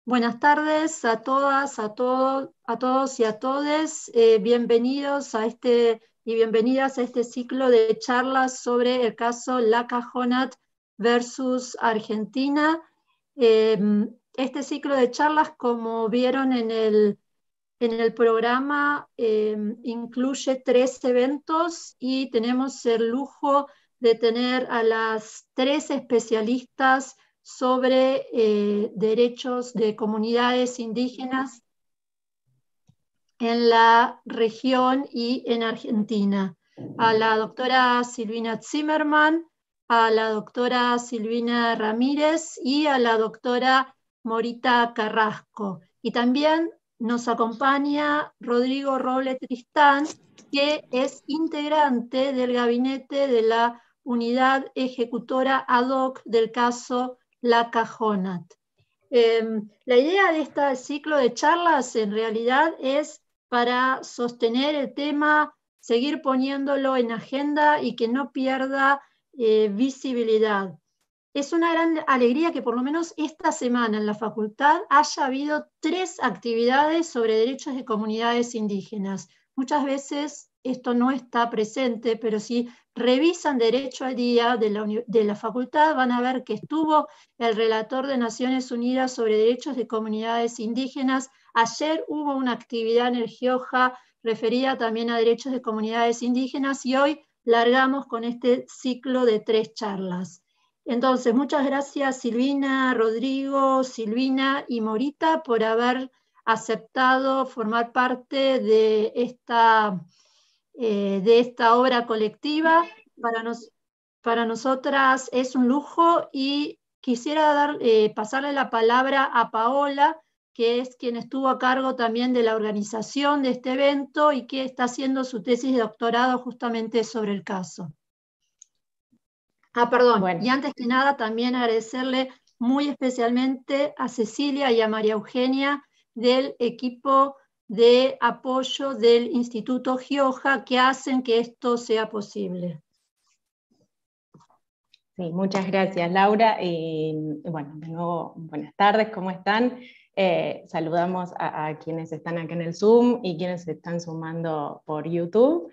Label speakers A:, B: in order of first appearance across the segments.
A: Buenas tardes a todas, a todos y a todes. Bienvenidos a y bienvenidas a este ciclo de charlas sobre el caso Laca Honat versus Argentina. Este ciclo de charlas, como vieron en el programa, incluye 3 eventos y tenemos el lujo de tener a las 3 especialistas sobre derechos de comunidades indígenas en la región y en Argentina. A la doctora Silvina Zimmerman, a la doctora Silvina Ramírez y a la doctora Morita Carrasco. Y también nos acompaña Rodrigo Roble Tristán, que es integrante del gabinete de la unidad ejecutora ad hoc del caso Laca Honat. La idea de este ciclo de charlas en realidad es para sostener el tema, seguir poniéndolo en agenda y que no pierda visibilidad. Es una gran alegría que por lo menos esta semana en la facultad haya habido 3 actividades sobre derechos de comunidades indígenas. Muchas veces esto no está presente, pero si revisan Derecho al Día de la facultad van a ver que estuvo el relator de Naciones Unidas sobre derechos de comunidades indígenas. Ayer hubo una actividad en el GIOJA referida también a derechos de comunidades indígenas y hoy largamos con este ciclo de 3 charlas. Entonces, muchas gracias Silvina, Rodrigo, Silvina y Morita por haber aceptado formar parte de esta obra colectiva. Para nosotras es un lujo y quisiera pasarle la palabra a Paola, que es quien estuvo a cargo también de la organización de este evento y que está haciendo su tesis de doctorado justamente sobre el caso. Perdón, bueno. Y antes que nada también agradecerle muy especialmente a Cecilia y a María Eugenia del equipo de apoyo del Instituto GIOJA que hacen que esto sea posible.
B: Sí, muchas gracias, Laura. Bueno, de nuevo, buenas tardes, ¿cómo están? Saludamos a quienes están acá en el Zoom y quienes se están sumando por YouTube.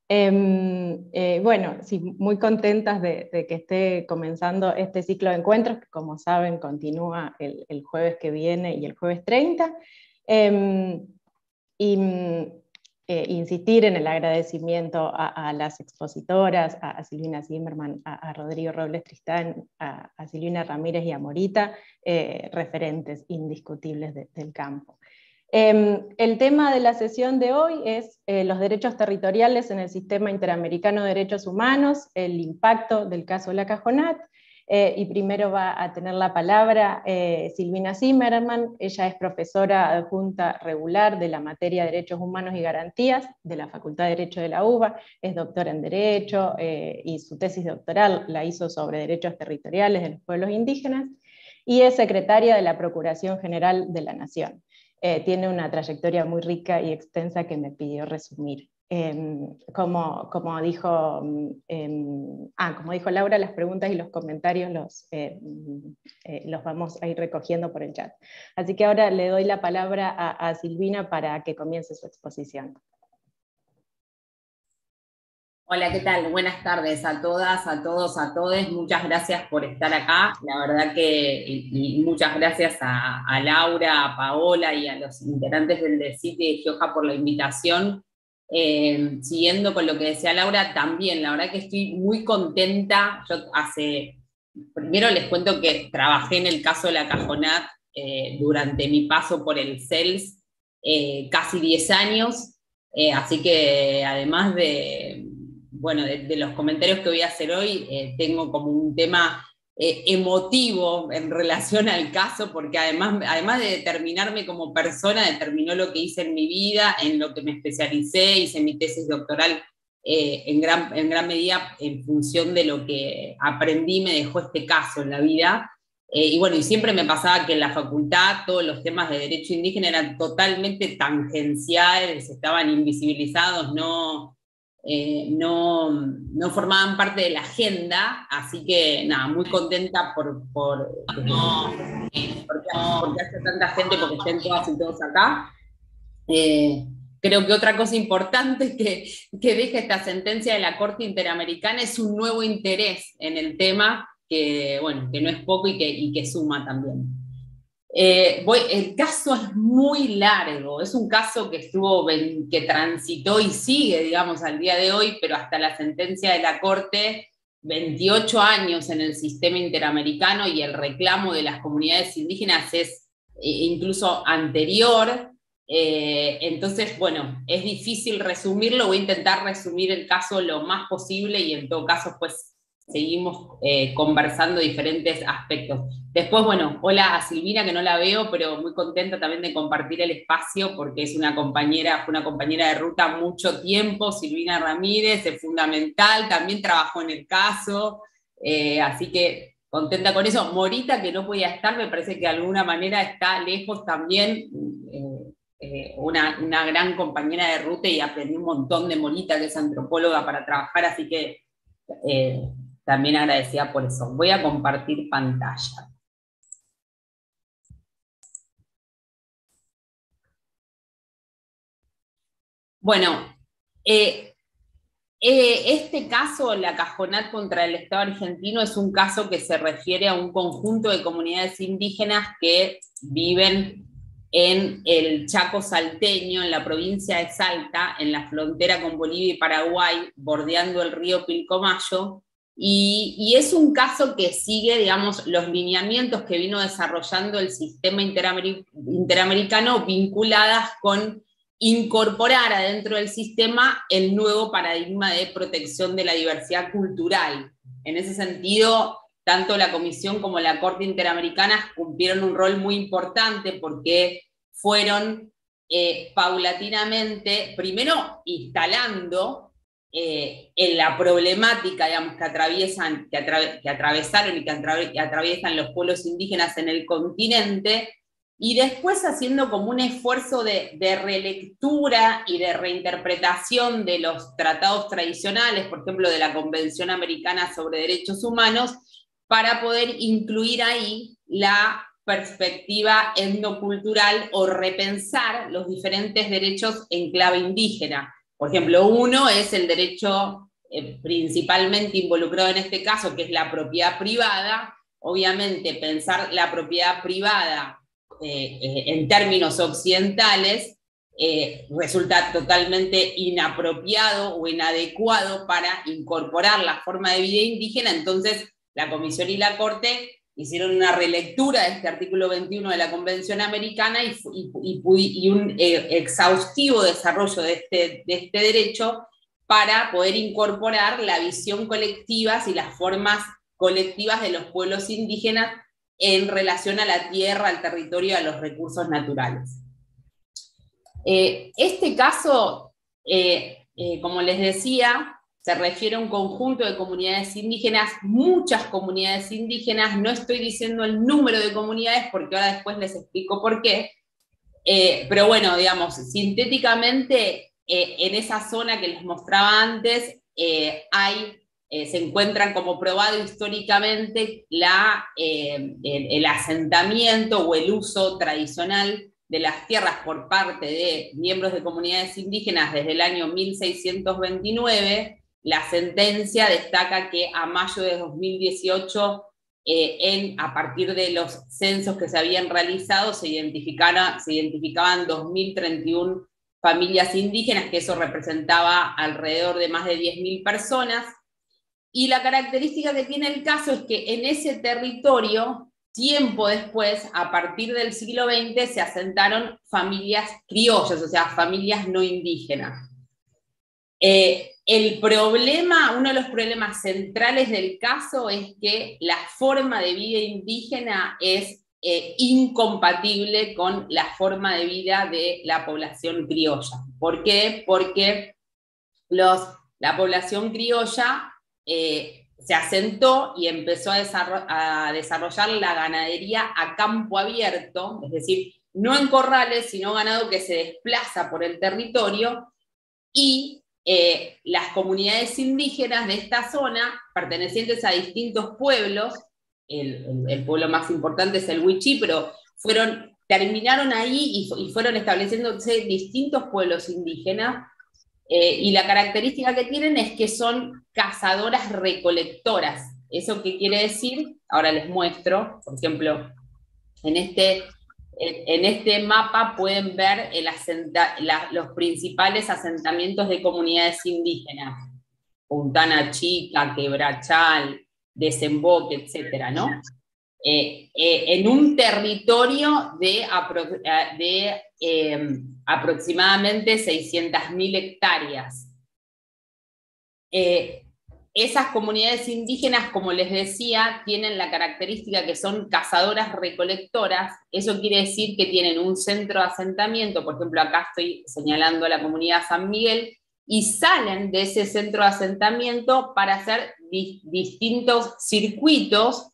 B: Bueno, sí, muy contentas de que esté comenzando este ciclo de encuentros, que como saben continúa el jueves que viene y el jueves 30. Insistir en el agradecimiento a las expositoras, a Silvina Zimmerman, a Rodrigo Robles Tristán, a Silvina Ramírez y a Morita, referentes indiscutibles del campo. El tema de la sesión de hoy es los derechos territoriales en el Sistema Interamericano de Derechos Humanos, el impacto del caso Laca Honat, y primero va a tener la palabra Silvina Zimmerman. Ella es profesora adjunta regular de la materia de Derechos Humanos y Garantías de la Facultad de Derecho de la UBA, es doctora en Derecho, y su tesis doctoral la hizo sobre derechos territoriales de los pueblos indígenas, y es secretaria de la Procuración General de la Nación. Tiene una trayectoria muy rica y extensa que me pidió resumir. Como dijo Laura, las preguntas y los comentarios los vamos a ir recogiendo por el chat. Así que ahora le doy la palabra a Silvina para que comience su exposición.
C: Hola, ¿qué tal? Buenas tardes a todas, a todos, a todes. Muchas gracias por estar acá. La verdad que, y muchas gracias a Laura, a Paola y a los integrantes del CIT de GIOJA por la invitación. Siguiendo con lo que decía Laura, también, la verdad que estoy muy contenta. Primero les cuento que trabajé en el caso de Laca Honat durante mi paso por el CELS, casi 10 años, así que además de los comentarios que voy a hacer hoy, tengo como un tema emotivo en relación al caso, porque además de determinarme como persona, determinó lo que hice en mi vida, en lo que me especialicé, hice mi tesis doctoral en gran medida en función de lo que aprendí, me dejó este caso en la vida. Y siempre me pasaba que en la facultad todos los temas de derecho indígena eran totalmente tangenciales, estaban invisibilizados, no no formaban parte de la agenda, así que nada, muy contenta porque haya tanta gente, porque estén todas y todos acá. Creo que otra cosa importante que deja esta sentencia de la Corte Interamericana es un nuevo interés en el tema, que no es poco y que suma también. El caso es muy largo, es un caso que transitó y sigue, digamos, al día de hoy, pero hasta la sentencia de la Corte, 28 años en el sistema interamericano, y el reclamo de las comunidades indígenas es incluso anterior. Entonces, bueno, es difícil resumirlo, voy a intentar resumir el caso lo más posible y en todo caso, pues, seguimos conversando diferentes aspectos. Después, bueno, hola a Silvina, que no la veo, pero muy contenta también de compartir el espacio, porque fue una compañera de ruta mucho tiempo. Silvina Ramírez es fundamental, también trabajó en el caso, así que contenta con eso. Morita, que no podía estar, me parece que de alguna manera está lejos también, una gran compañera de ruta, y aprendí un montón de Morita, que es antropóloga, para trabajar, así que también agradecida por eso. Voy a compartir pantalla. Bueno, este caso, la Cajonat contra el Estado argentino, es un caso que se refiere a un conjunto de comunidades indígenas que viven en el Chaco salteño, en la provincia de Salta, en la frontera con Bolivia y Paraguay, bordeando el río Pilcomayo, y es un caso que sigue, digamos, los lineamientos que vino desarrollando el sistema interamericano, vinculadas con incorporar adentro del sistema el nuevo paradigma de protección de la diversidad cultural. En ese sentido, tanto la Comisión como la Corte Interamericana cumplieron un rol muy importante, porque fueron paulatinamente, primero instalando en la problemática, digamos, que atravesaron y que atraviesan los pueblos indígenas en el continente, y después haciendo como un esfuerzo de relectura y de reinterpretación de los tratados tradicionales, por ejemplo, de la Convención Americana sobre Derechos Humanos, para poder incluir ahí la perspectiva etnocultural o repensar los diferentes derechos en clave indígena. Por ejemplo, uno es el derecho principalmente involucrado en este caso, que es la propiedad privada. Obviamente, pensar la propiedad privada en términos occidentales resulta totalmente inapropiado o inadecuado para incorporar la forma de vida indígena. Entonces, la Comisión y la Corte hicieron una relectura de este artículo 21 de la Convención Americana y un exhaustivo desarrollo de este derecho, para poder incorporar la visión colectiva y las formas colectivas de los pueblos indígenas en relación a la tierra, al territorio y a los recursos naturales. Este caso, como les decía, se refiere a un conjunto de comunidades indígenas, muchas comunidades indígenas. No estoy diciendo el número de comunidades, porque ahora después les explico por qué, pero bueno, digamos, sintéticamente, en esa zona que les mostraba antes, se encuentran como probado históricamente el asentamiento o el uso tradicional de las tierras por parte de miembros de comunidades indígenas desde el año 1629. La sentencia destaca que a mayo de 2018, a partir de los censos que se habían realizado, se identificaban 2.031 familias indígenas, que eso representaba alrededor de más de 10.000 personas. Y la característica que tiene el caso es que en ese territorio, tiempo después, a partir del siglo XX, se asentaron familias criollas, o sea, familias no indígenas. El problema, uno de los problemas centrales del caso, es que la forma de vida indígena es incompatible con la forma de vida de la población criolla. ¿Por qué? Porque la población criolla se asentó y empezó a desarrollar la ganadería a campo abierto, es decir, no en corrales, sino ganado que se desplaza por el territorio, y las comunidades indígenas de esta zona, pertenecientes a distintos pueblos, el pueblo más importante es el Wichí, pero terminaron ahí y fueron estableciéndose distintos pueblos indígenas, y la característica que tienen es que son cazadoras recolectoras. ¿Eso qué quiere decir? Ahora les muestro, por ejemplo, en este mapa pueden ver los principales asentamientos de comunidades indígenas: Puntana Chica, Quebrachal, Desemboque, etcétera, ¿no? En un territorio de aproximadamente 600.000 hectáreas. Esas comunidades indígenas, como les decía, tienen la característica que son cazadoras recolectoras. Eso quiere decir que tienen un centro de asentamiento, por ejemplo, acá estoy señalando a la comunidad San Miguel, y salen de ese centro de asentamiento para hacer distintos circuitos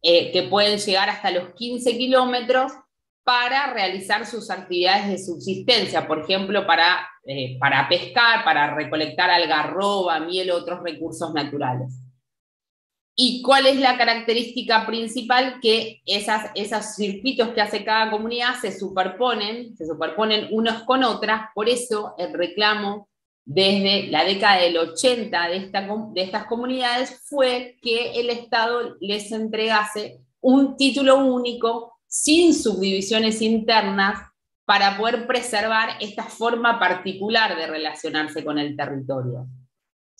C: que pueden llegar hasta los 15 kilómetros para realizar sus actividades de subsistencia, por ejemplo, para pescar, para recolectar algarroba, miel u otros recursos naturales. ¿Y cuál es la característica principal? Que esos circuitos que hace cada comunidad se superponen unos con otras. Por eso el reclamo desde la década del 80 de estas comunidades fue que el Estado les entregase un título único, sin subdivisiones internas, para poder preservar esta forma particular de relacionarse con el territorio.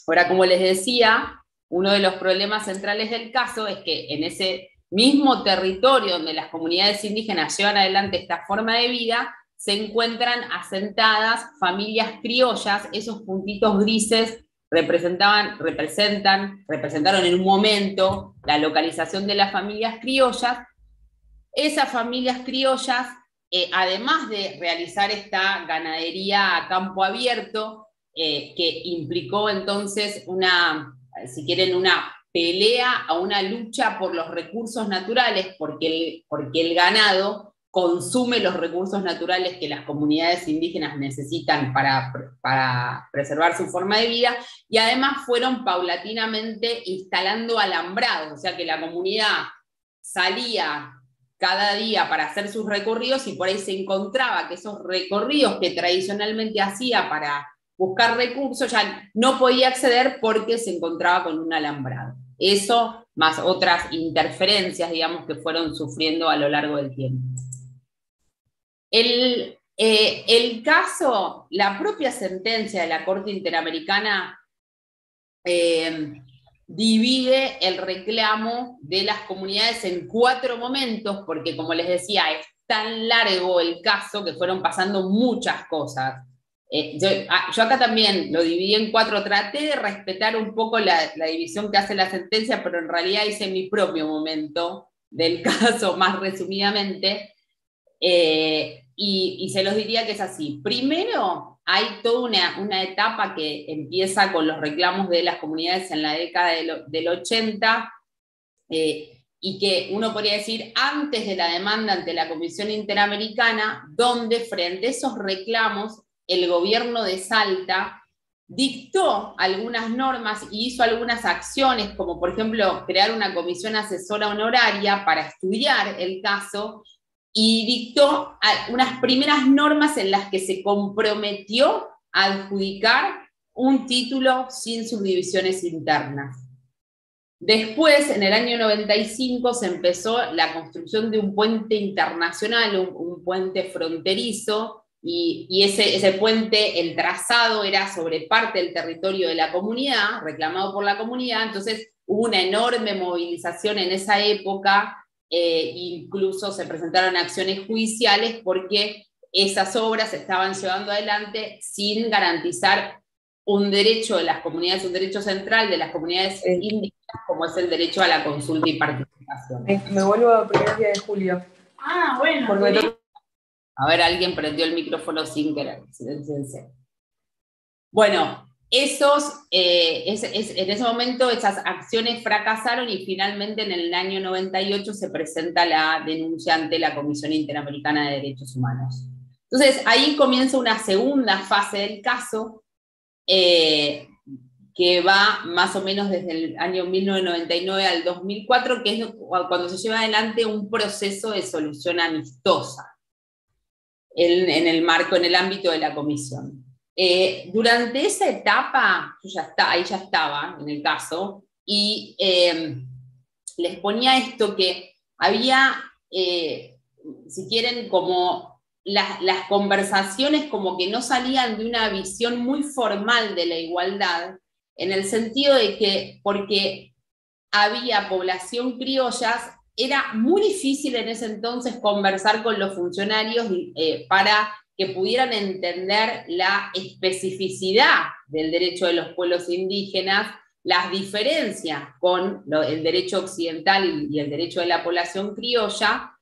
C: Ahora, como les decía, uno de los problemas centrales del caso es que en ese mismo territorio donde las comunidades indígenas llevan adelante esta forma de vida, se encuentran asentadas familias criollas. Esos puntitos grises representaron en un momento la localización de las familias criollas. Esas familias criollas, además de realizar esta ganadería a campo abierto, que implicó entonces una pelea, a una lucha por los recursos naturales, porque el ganado consume los recursos naturales que las comunidades indígenas necesitan para preservar su forma de vida, y además fueron paulatinamente instalando alambrados, o sea que la comunidad salía cada día para hacer sus recorridos, y por ahí se encontraba que esos recorridos que tradicionalmente hacía para buscar recursos ya no podía acceder porque se encontraba con un alambrado. Eso, más otras interferencias, digamos, que fueron sufriendo a lo largo del tiempo. El caso, la propia sentencia de la Corte Interamericana divide el reclamo de las comunidades en 4 momentos, porque, como les decía, es tan largo el caso que fueron pasando muchas cosas. Yo acá también lo dividí en 4, traté de respetar un poco la división que hace la sentencia, pero en realidad hice mi propio momento del caso, más resumidamente, y se los diría que es así. Primero, hay toda una etapa que empieza con los reclamos de las comunidades en la década del 80, y que uno podría decir antes de la demanda ante la Comisión Interamericana, donde frente a esos reclamos el gobierno de Salta dictó algunas normas y hizo algunas acciones, como por ejemplo crear una comisión asesora honoraria para estudiar el caso, y dictó unas primeras normas en las que se comprometió a adjudicar un título sin subdivisiones internas. Después, en el año 95, se empezó la construcción de un puente internacional, un puente fronterizo, y ese puente, el trazado era sobre parte del territorio de la comunidad, reclamado por la comunidad. Entonces hubo una enorme movilización en esa época, incluso se presentaron acciones judiciales porque esas obras se estaban llevando adelante sin garantizar un derecho de las comunidades, un derecho central de las comunidades indígenas, como es el derecho a la consulta y participación.
D: Me vuelvo a primer día de julio.
A: Ah, bueno.
C: A ver, alguien prendió el micrófono sin querer. Silenciense. Bueno, en ese momento esas acciones fracasaron, y finalmente en el año 98 se presenta la denuncia ante la Comisión Interamericana de Derechos Humanos. Entonces ahí comienza una segunda fase del caso, que va más o menos desde el año 1999 al 2004, que es cuando se lleva adelante un proceso de solución amistosa en el ámbito de la comisión. Durante esa etapa, ahí ya estaba en el caso, y les ponía esto que había, si quieren, como las conversaciones como que no salían de una visión muy formal de la igualdad, en el sentido de que, porque había población criolla, era muy difícil en ese entonces conversar con los funcionarios para que pudieran entender la especificidad del derecho de los pueblos indígenas, las diferencias con el derecho occidental y el derecho de la población criolla,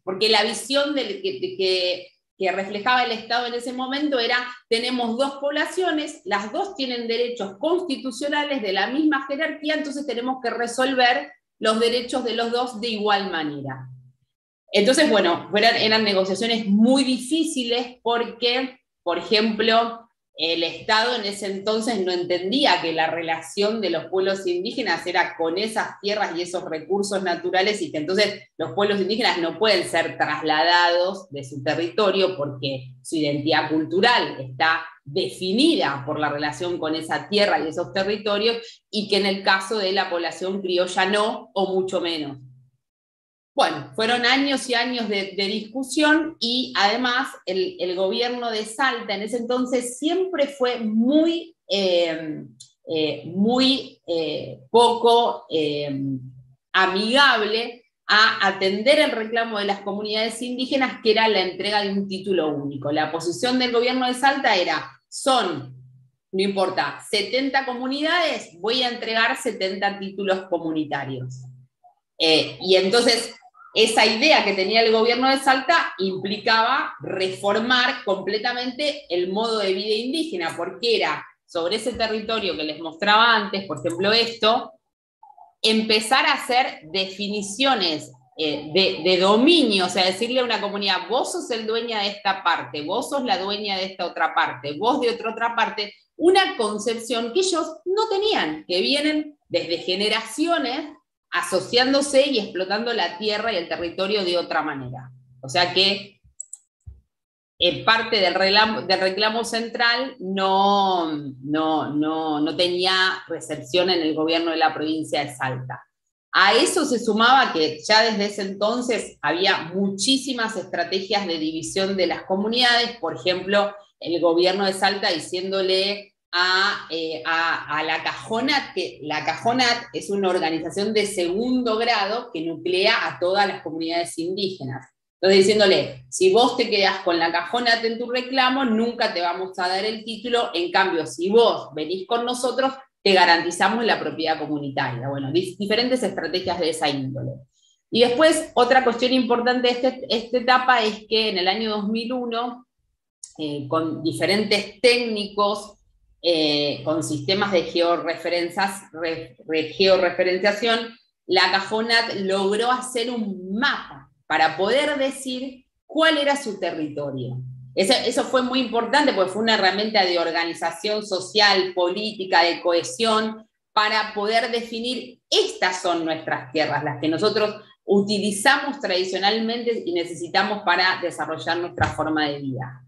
C: porque la visión que reflejaba el Estado en ese momento era: tenemos dos poblaciones, las dos tienen derechos constitucionales de la misma jerarquía, entonces tenemos que resolver los derechos de los dos de igual manera. Entonces, bueno, eran negociaciones muy difíciles porque, por ejemplo, el Estado en ese entonces no entendía que la relación de los pueblos indígenas era con esas tierras y esos recursos naturales, y que entonces los pueblos indígenas no pueden ser trasladados de su territorio porque su identidad cultural está definida por la relación con esa tierra y esos territorios, y que en el caso de la población criolla no, o mucho menos. Bueno, fueron años y años de discusión, y además el gobierno de Salta en ese entonces siempre fue muy poco amigable a atender el reclamo de las comunidades indígenas, que era la entrega de un título único. La posición del gobierno de Salta era: no importa, 70 comunidades, voy a entregar 70 títulos comunitarios. Y entonces, esa idea que tenía el gobierno de Salta implicaba reformar completamente el modo de vida indígena, porque era sobre ese territorio que les mostraba antes, por ejemplo esto, empezar a hacer definiciones de dominio, o sea, decirle a una comunidad: vos sos el dueño de esta parte, vos sos la dueña de esta otra parte, vos de otra parte, una concepción que ellos no tenían, que vienen desde generaciones asociándose y explotando la tierra y el territorio de otra manera. O sea que parte del reclamo central no tenía recepción en el gobierno de la provincia de Salta. A eso se sumaba que ya desde ese entonces había muchísimas estrategias de división de las comunidades, por ejemplo, el gobierno de Salta diciéndole a la Cajonat, que la Cajonat es una organización de segundo grado que nuclea a todas las comunidades indígenas. Entonces diciéndole: si vos te quedás con la Cajonat en tu reclamo, nunca te vamos a dar el título, en cambio, si vos venís con nosotros, te garantizamos la propiedad comunitaria. Bueno, diferentes estrategias de esa índole. Y después, otra cuestión importante de esta etapa es que en el año 2001, con diferentes técnicos, con sistemas de georreferenciación, la Cajonat logró hacer un mapa para poder decir cuál era su territorio. Eso fue muy importante porque fue una herramienta de organización social, política, de cohesión, para poder definir: estas son nuestras tierras, las que nosotros utilizamos tradicionalmente y necesitamos para desarrollar nuestra forma de vida.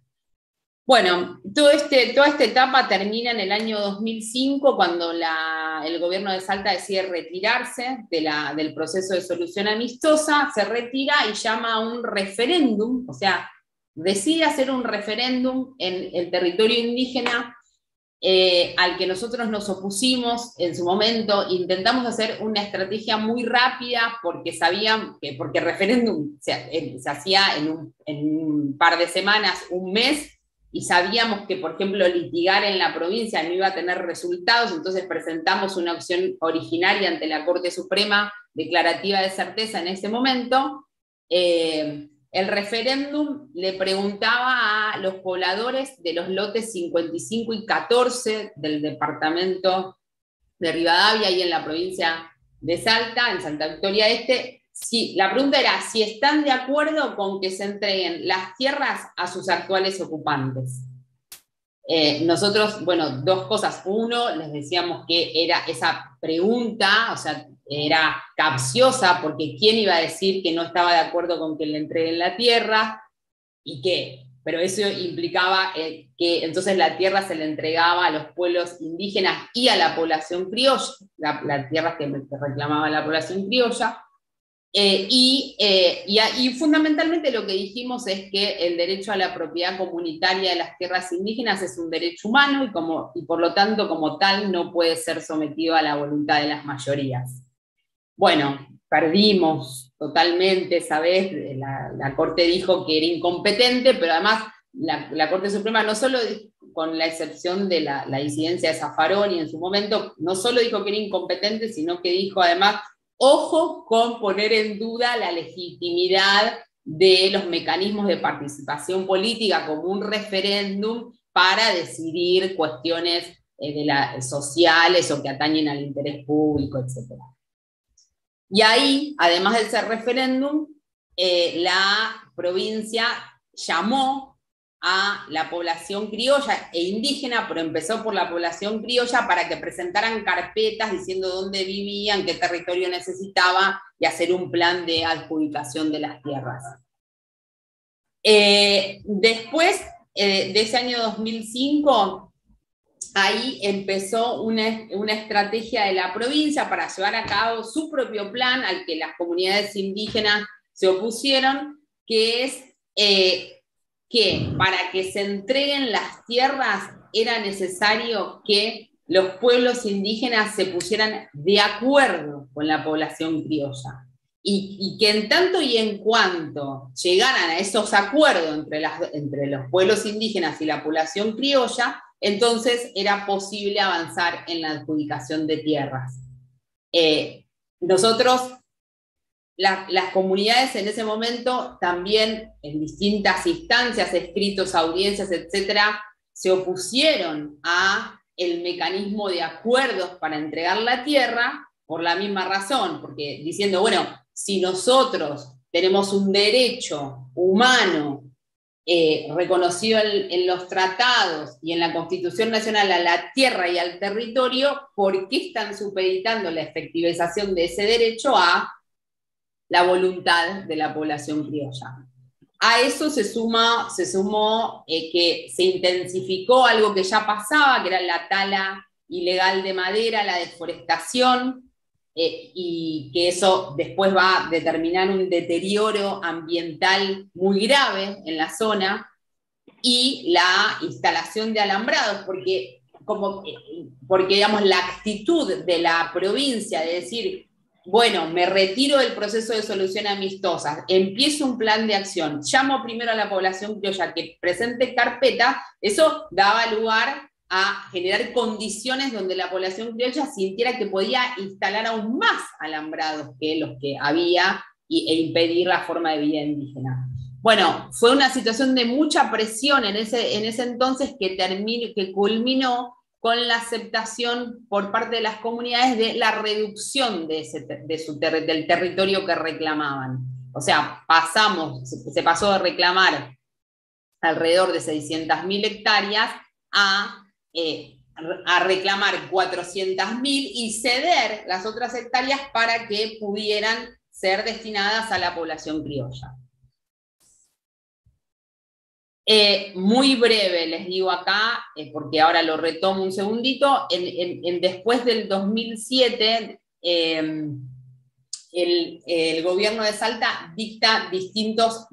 C: Bueno, toda esta etapa termina en el año 2005, cuando el gobierno de Salta decide retirarse del proceso de solución amistosa, se retira y llama a un referéndum, o sea, decide hacer un referéndum en el territorio indígena, al que nosotros nos opusimos en su momento. Intentamos hacer una estrategia muy rápida, porque sabían que el referéndum se hacía en un par de semanas, un mes, y sabíamos que, por ejemplo, litigar en la provincia no iba a tener resultados, entonces presentamos una opción originaria ante la Corte Suprema, declarativa de certeza en ese momento. El referéndum le preguntaba a los pobladores de los lotes 55 y 14 del departamento de Rivadavia y en la provincia de Salta, en Santa Victoria Este, la pregunta era si están de acuerdo con que se entreguen las tierras a sus actuales ocupantes. nosotros, bueno, dos cosas. Uno, les decíamos que era esa pregunta, o sea, era capciosa, porque ¿quién iba a decir que no estaba de acuerdo con que le entreguen la tierra? ¿Y qué? Pero eso implicaba que entonces la tierra se le entregaba a los pueblos indígenas y a la población criolla, la tierra que reclamaba la población criolla. Y fundamentalmente lo que dijimos es que el derecho a la propiedad comunitaria de las tierras indígenas es un derecho humano y por lo tanto como tal no puede ser sometido a la voluntad de las mayorías. Bueno, perdimos totalmente esa vez, la Corte dijo que era incompetente, pero además la Corte Suprema no solo, con la excepción de la disidencia de Zaffaroni en su momento, no solo dijo que era incompetente, sino que dijo además, ojo con poner en duda la legitimidad de los mecanismos de participación política como un referéndum para decidir cuestiones sociales o que atañen al interés público, etc. Y ahí, además de ese referéndum, la provincia llamó a la población criolla e indígena, pero empezó por la población criolla para que presentaran carpetas diciendo dónde vivían, qué territorio necesitaba y hacer un plan de adjudicación de las tierras. Después de ese año 2005, ahí empezó una estrategia de la provincia para llevar a cabo su propio plan al que las comunidades indígenas se opusieron, que es que para que se entreguen las tierras era necesario que los pueblos indígenas se pusieran de acuerdo con la población criolla. Y que en tanto y en cuanto llegaran a esos acuerdos entre los pueblos indígenas y la población criolla, entonces era posible avanzar en la adjudicación de tierras. Nosotros, las comunidades en ese momento también en distintas instancias, escritos, audiencias, etcétera, se opusieron a el mecanismo de acuerdos para entregar la tierra por la misma razón, porque diciendo, bueno, si nosotros tenemos un derecho humano reconocido en los tratados y en la Constitución Nacional a la tierra y al territorio, ¿por qué están supeditando la efectivización de ese derecho a la voluntad de la población criolla? A eso se sumó que se intensificó algo que ya pasaba, que era la tala ilegal de madera, la deforestación, y que eso después va a determinar un deterioro ambiental muy grave en la zona, y la instalación de alambrados, porque digamos, la actitud de la provincia de decir, bueno, me retiro del proceso de solución amistosa, empiezo un plan de acción, llamo primero a la población criolla que presente carpeta, eso daba lugar a generar condiciones donde la población criolla sintiera que podía instalar aún más alambrados que los que había e impedir la forma de vida indígena. Bueno, fue una situación de mucha presión en ese entonces que culminó con la aceptación por parte de las comunidades de la reducción del territorio que reclamaban. O sea, se pasó de reclamar alrededor de 600.000 hectáreas a reclamar 400.000 y ceder las otras hectáreas para que pudieran ser destinadas a la población criolla. Muy breve, les digo acá, porque ahora lo retomo un segundito, después del 2007, el gobierno de Salta dicta distintas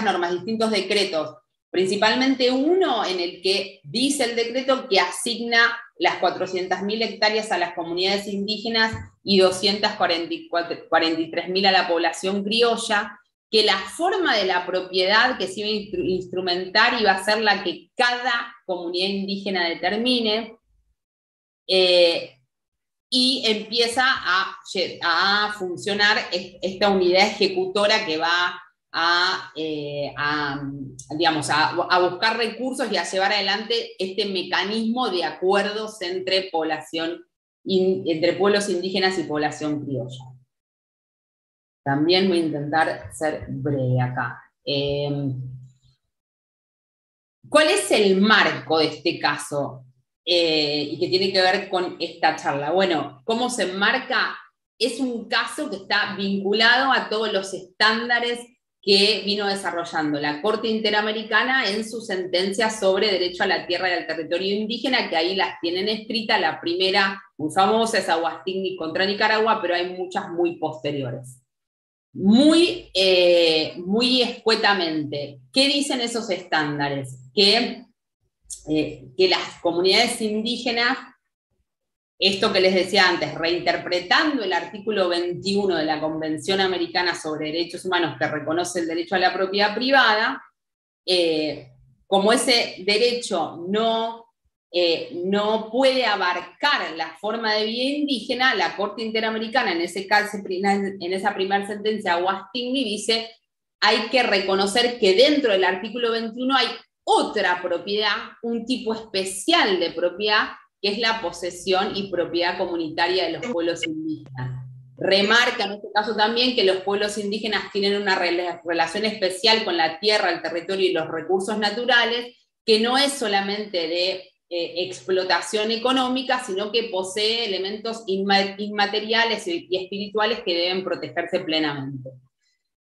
C: normas, distintos decretos, principalmente uno en el que dice el decreto que asigna las 400.000 hectáreas a las comunidades indígenas y 243.000 a la población criolla, que la forma de la propiedad que se iba a instrumentar iba a ser la que cada comunidad indígena determine, y empieza a funcionar esta unidad ejecutora que va a buscar recursos y a llevar adelante este mecanismo de acuerdos entre pueblos indígenas y población criolla. También voy a intentar ser breve acá. ¿Cuál es el marco de este caso? Y que tiene que ver con esta charla. Bueno, ¿cómo se enmarca? Es un caso que está vinculado a todos los estándares que vino desarrollando la Corte Interamericana en su sentencia sobre derecho a la tierra y al territorio indígena, que ahí las tienen escritas. La primera, muy famosa, es Aguastigui contra Nicaragua, pero hay muchas muy posteriores. Muy escuetamente, ¿qué dicen esos estándares? Que las comunidades indígenas, esto que les decía antes, reinterpretando el artículo 21 de la Convención Americana sobre Derechos Humanos, que reconoce el derecho a la propiedad privada, como ese derecho no puede abarcar la forma de vida indígena, la Corte Interamericana, en ese caso, en esa primera sentencia, Aguastigui, dice, hay que reconocer que dentro del artículo 21 hay otra propiedad, un tipo especial de propiedad, que es la posesión y propiedad comunitaria de los pueblos indígenas. Remarca en este caso también que los pueblos indígenas tienen una relación especial con la tierra, el territorio y los recursos naturales, que no es solamente de explotación económica, sino que posee elementos inmateriales y espirituales que deben protegerse plenamente.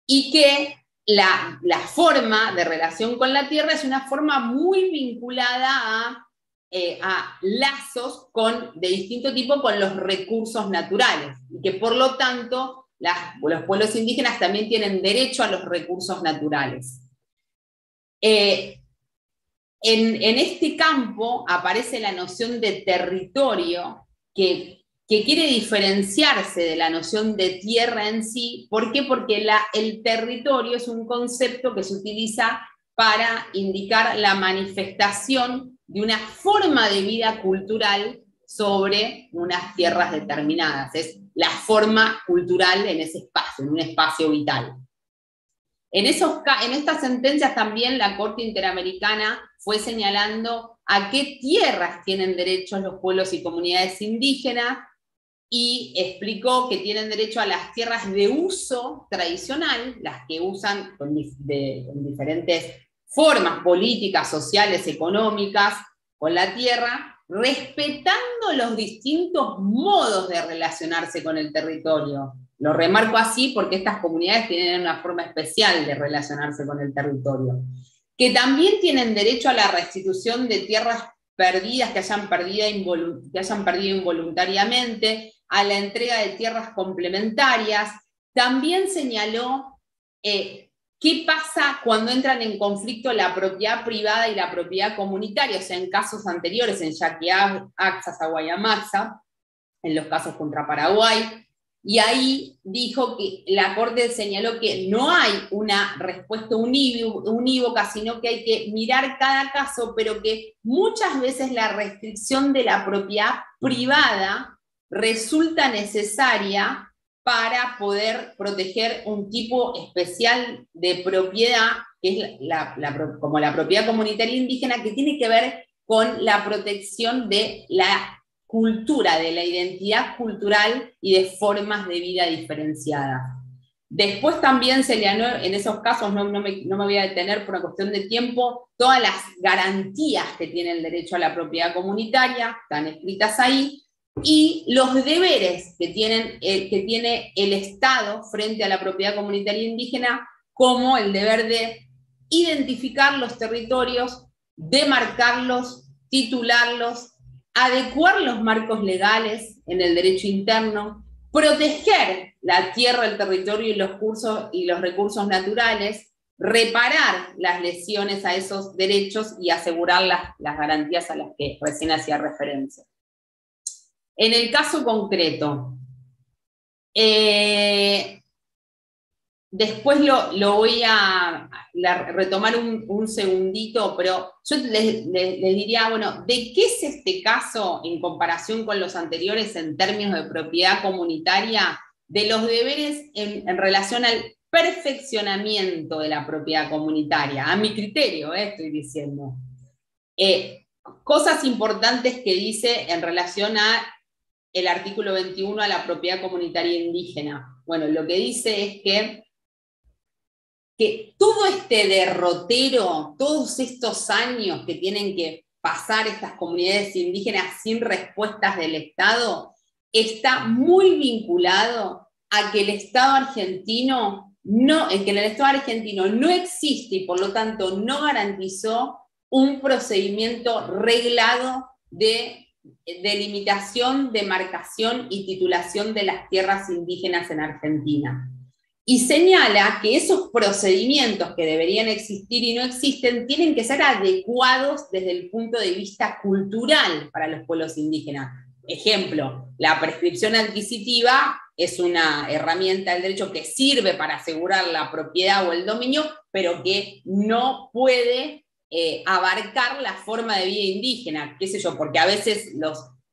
C: Y que la forma de relación con la tierra es una forma muy vinculada a lazos de distinto tipo con los recursos naturales, y que por lo tanto los pueblos indígenas también tienen derecho a los recursos naturales. En este campo aparece la noción de territorio, que quiere diferenciarse de la noción de tierra en sí. ¿Por qué? Porque el territorio es un concepto que se utiliza para indicar la manifestación de una forma de vida cultural sobre unas tierras determinadas. Es la forma cultural en ese espacio, en un espacio vital. En estas sentencias también la Corte Interamericana fue señalando a qué tierras tienen derechos los pueblos y comunidades indígenas, y explicó que tienen derecho a las tierras de uso tradicional, las que usan con diferentes formas políticas, sociales, económicas, con la tierra, respetando los distintos modos de relacionarse con el territorio. Lo remarco así porque estas comunidades tienen una forma especial de relacionarse con el territorio. Que también tienen derecho a la restitución de tierras perdidas que hayan perdido involuntariamente, a la entrega de tierras complementarias. También señaló qué pasa cuando entran en conflicto la propiedad privada y la propiedad comunitaria, o sea, en casos anteriores, en Yaquiaxas, Guayamaxa, en los casos contra Paraguay. Y ahí dijo que la Corte señaló que no hay una respuesta unívoca, sino que hay que mirar cada caso, pero que muchas veces la restricción de la propiedad privada resulta necesaria para poder proteger un tipo especial de propiedad, que es como la propiedad comunitaria indígena, que tiene que ver con la protección de la cultura, de la identidad cultural y de formas de vida diferenciadas. Después también se señaló, en esos casos, no me voy a detener por una cuestión de tiempo, todas las garantías que tiene el derecho a la propiedad comunitaria, están escritas ahí, y los deberes que tiene el Estado frente a la propiedad comunitaria indígena, como el deber de identificar los territorios, demarcarlos, titularlos, adecuar los marcos legales en el derecho interno, proteger la tierra, el territorio y los recursos naturales, reparar las lesiones a esos derechos y asegurar las garantías a las que recién hacía referencia. En el caso concreto, después lo voy a retomar un segundito, pero yo les diría, bueno, ¿de qué es este caso en comparación con los anteriores en términos de propiedad comunitaria? De los deberes en relación al perfeccionamiento de la propiedad comunitaria, a mi criterio, estoy diciendo. Cosas importantes que dice en relación a el artículo 21 a la propiedad comunitaria indígena. Bueno, lo que dice es que que todo este derrotero, todos estos años que tienen que pasar estas comunidades indígenas sin respuestas del Estado, está muy vinculado a que el Estado argentino no existe y por lo tanto no garantizó un procedimiento reglado de delimitación, demarcación y titulación de las tierras indígenas en Argentina. Y señala que esos procedimientos que deberían existir y no existen tienen que ser adecuados desde el punto de vista cultural para los pueblos indígenas. Ejemplo, la prescripción adquisitiva es una herramienta del derecho que sirve para asegurar la propiedad o el dominio, pero que no puede abarcar la forma de vida indígena, qué sé yo, porque a veces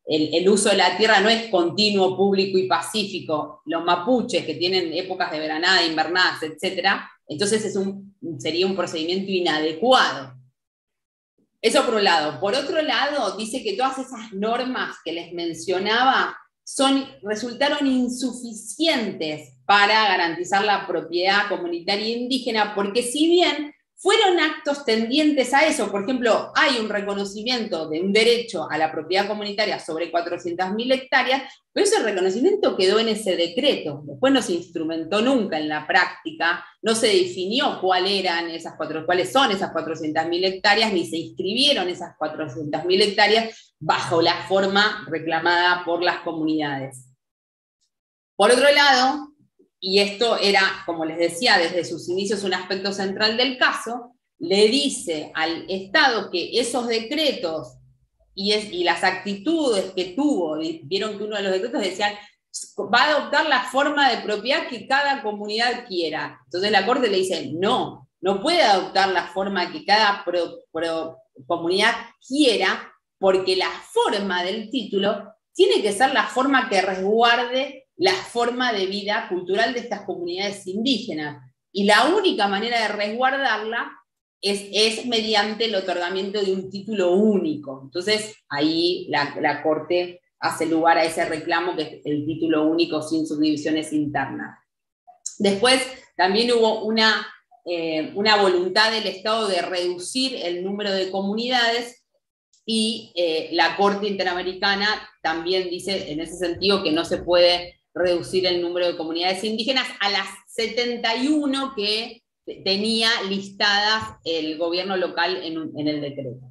C: el uso de la tierra no es continuo, público y pacífico. Los mapuches, que tienen épocas de veranada, invernadas, etc., entonces sería un procedimiento inadecuado. Eso por un lado. Por otro lado, dice que todas esas normas que les mencionaba resultaron insuficientes para garantizar la propiedad comunitaria indígena, porque si bien fueron actos tendientes a eso, por ejemplo, hay un reconocimiento de un derecho a la propiedad comunitaria sobre 400.000 hectáreas, pero ese reconocimiento quedó en ese decreto, después no se instrumentó nunca en la práctica, no se definió cuáles son esas 400.000 hectáreas, ni se inscribieron esas 400.000 hectáreas bajo la forma reclamada por las comunidades. Por otro lado, y esto era, como les decía, desde sus inicios un aspecto central del caso, le dice al Estado que esos decretos y las actitudes que tuvo, y vieron que uno de los decretos decían, va a adoptar la forma de propiedad que cada comunidad quiera. Entonces la Corte le dice, no puede adoptar la forma que cada comunidad quiera, porque la forma del título tiene que ser la forma que resguarde la forma de vida cultural de estas comunidades indígenas. Y la única manera de resguardarla es mediante el otorgamiento de un título único. Entonces, ahí la Corte hace lugar a ese reclamo, que es el título único sin subdivisiones internas. Después, también hubo una voluntad del Estado de reducir el número de comunidades, y la Corte Interamericana también dice en ese sentido que no se puede reducir el número de comunidades indígenas a las 71 que tenía listadas el gobierno local en el decreto.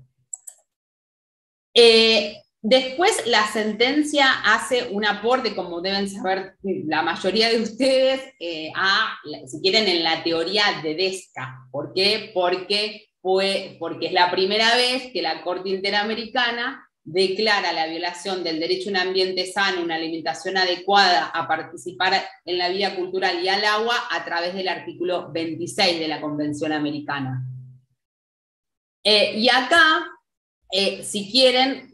C: Después la sentencia hace un aporte, como deben saber la mayoría de ustedes, si quieren, en la teoría de Desca. ¿Por qué? Porque es la primera vez que la Corte Interamericana declara la violación del derecho a un ambiente sano, una alimentación adecuada, a participar en la vida cultural y al agua a través del artículo 26 de la Convención Americana. Y acá, si quieren,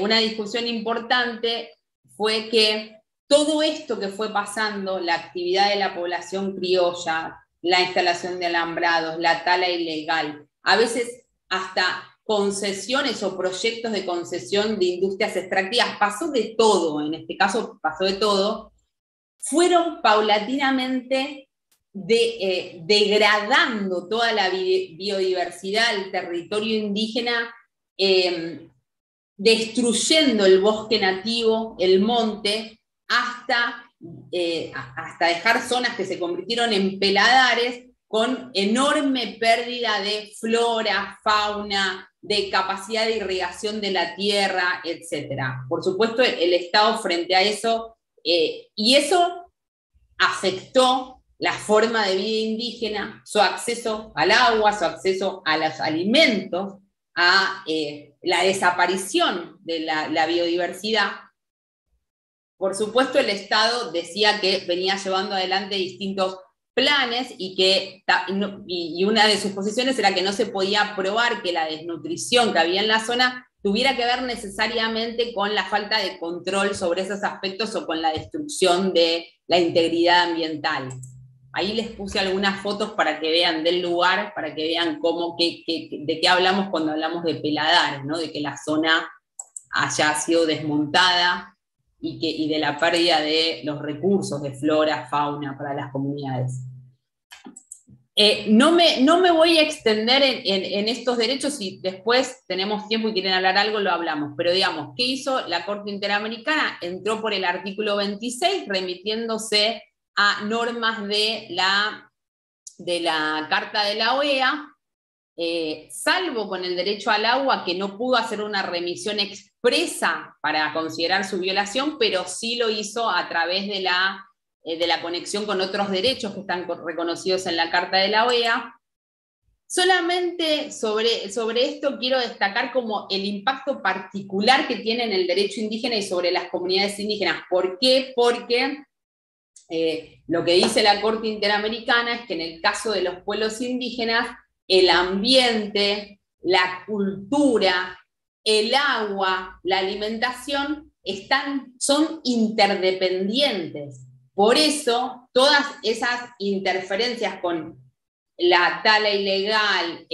C: una discusión importante fue que todo esto que fue pasando, la actividad de la población criolla, la instalación de alambrados, la tala ilegal, a veces hasta concesiones o proyectos de concesión de industrias extractivas, pasó de todo, en este caso pasó de todo, fueron paulatinamente degradando toda la biodiversidad del territorio indígena, destruyendo el bosque nativo, el monte, hasta dejar zonas que se convirtieron en peladares, con enorme pérdida de flora, fauna, de capacidad de irrigación de la tierra, etc. Por supuesto, el Estado frente a eso, y eso afectó la forma de vida indígena, su acceso al agua, su acceso a los alimentos, a la desaparición de la biodiversidad. Por supuesto, el Estado decía que venía llevando adelante distintos planes y una de sus posiciones era que no se podía probar que la desnutrición que había en la zona tuviera que ver necesariamente con la falta de control sobre esos aspectos o con la destrucción de la integridad ambiental. Ahí les puse algunas fotos para que vean del lugar, para que vean de qué hablamos cuando hablamos de peladares, ¿no? De que la zona haya sido desmontada y de la pérdida de los recursos de flora, fauna para las comunidades. No me voy a extender en estos derechos, y después tenemos tiempo y quieren hablar algo, lo hablamos. Pero digamos, ¿qué hizo la Corte Interamericana? Entró por el artículo 26, remitiéndose a normas de la Carta de la OEA, salvo con el derecho al agua, que no pudo hacer una remisión expresa para considerar su violación, pero sí lo hizo a través de la conexión con otros derechos que están reconocidos en la Carta de la OEA. Solamente sobre esto quiero destacar como el impacto particular que tiene en el derecho indígena y sobre las comunidades indígenas. ¿Por qué? Porque lo que dice la Corte Interamericana es que en el caso de los pueblos indígenas, el ambiente, la cultura, el agua, la alimentación son interdependientes. Por eso, todas esas interferencias con la tala ilegal,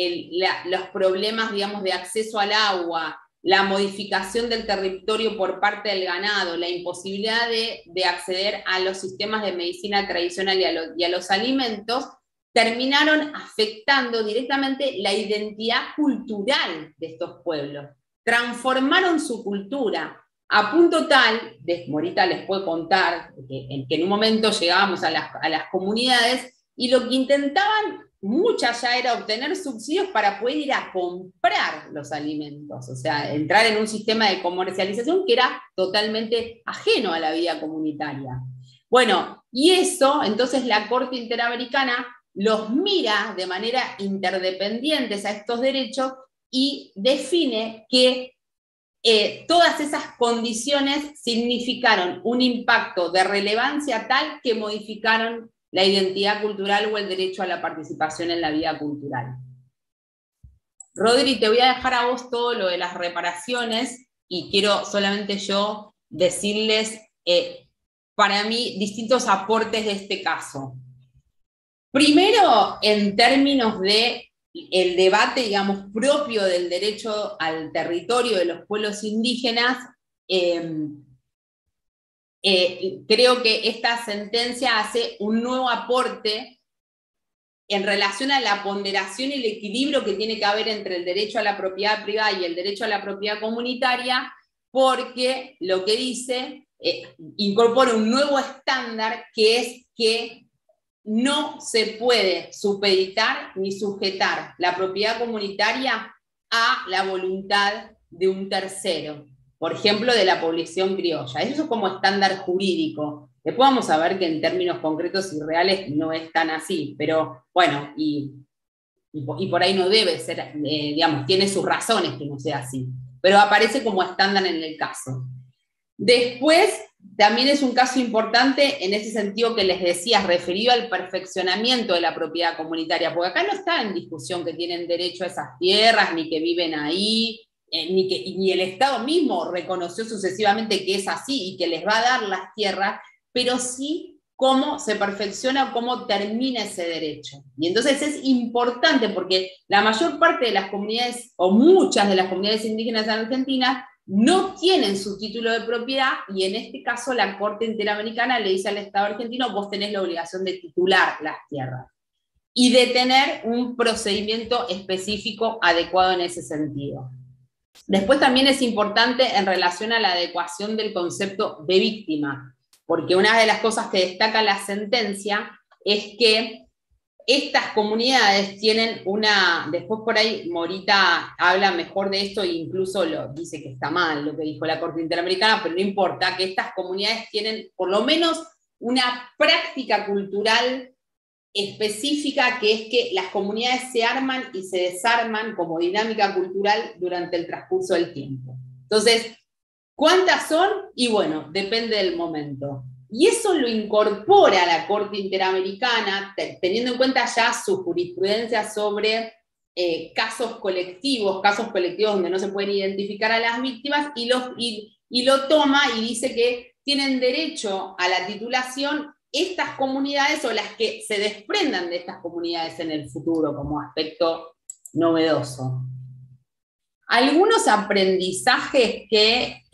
C: los problemas, digamos, de acceso al agua, la modificación del territorio por parte del ganado, la imposibilidad de acceder a los sistemas de medicina tradicional y a los alimentos, terminaron afectando directamente la identidad cultural de estos pueblos. Transformaron su cultura, a punto tal, Morita les puede contar, que en un momento llegábamos a las comunidades, y lo que intentaban muchas ya era obtener subsidios para poder ir a comprar los alimentos, o sea, entrar en un sistema de comercialización que era totalmente ajeno a la vida comunitaria. Bueno, y eso, entonces la Corte Interamericana los mira de manera interdependientes a estos derechos y define que todas esas condiciones significaron un impacto de relevancia tal que modificaron la identidad cultural o el derecho a la participación en la vida cultural. Rodri, te voy a dejar a vos todo lo de las reparaciones, y quiero solamente yo decirles, para mí, distintos aportes de este caso. Primero, en términos de el debate, digamos, propio del derecho al territorio de los pueblos indígenas, creo que esta sentencia hace un nuevo aporte en relación a la ponderación y el equilibrio que tiene que haber entre el derecho a la propiedad privada y el derecho a la propiedad comunitaria, porque lo que dice incorpora un nuevo estándar, que es que no se puede supeditar ni sujetar la propiedad comunitaria a la voluntad de un tercero, por ejemplo, de la población criolla. Eso es como estándar jurídico. Después vamos a ver que en términos concretos y reales no es tan así, pero bueno, y por ahí no debe ser, digamos, tiene sus razones que no sea así, pero aparece como estándar en el caso. Después, también es un caso importante en ese sentido que les decía, referido al perfeccionamiento de la propiedad comunitaria, porque acá no está en discusión que tienen derecho a esas tierras, ni que viven ahí, ni el Estado mismo reconoció sucesivamente que es así y que les va a dar las tierras, pero sí cómo se perfecciona o cómo termina ese derecho. Y entonces es importante porque la mayor parte de las comunidades, o muchas de las comunidades indígenas en Argentina, no tienen su título de propiedad, y en este caso la Corte Interamericana le dice al Estado argentino: vos tenés la obligación de titular las tierras y de tener un procedimiento específico adecuado en ese sentido. Después también es importante en relación a la adecuación del concepto de víctima, porque una de las cosas que destaca la sentencia es que estas comunidades tienen después por ahí Morita habla mejor de esto e incluso dice que está mal lo que dijo la Corte Interamericana, pero no importa, que estas comunidades tienen por lo menos una práctica cultural específica, que es que las comunidades se arman y se desarman como dinámica cultural durante el transcurso del tiempo. Entonces, ¿cuántas son? Y bueno, depende del momento. Y eso lo incorpora la Corte Interamericana, teniendo en cuenta ya su jurisprudencia sobre casos colectivos donde no se pueden identificar a las víctimas, y lo toma y dice que tienen derecho a la titulación estas comunidades o las que se desprendan de estas comunidades en el futuro como aspecto novedoso. Algunos aprendizajes que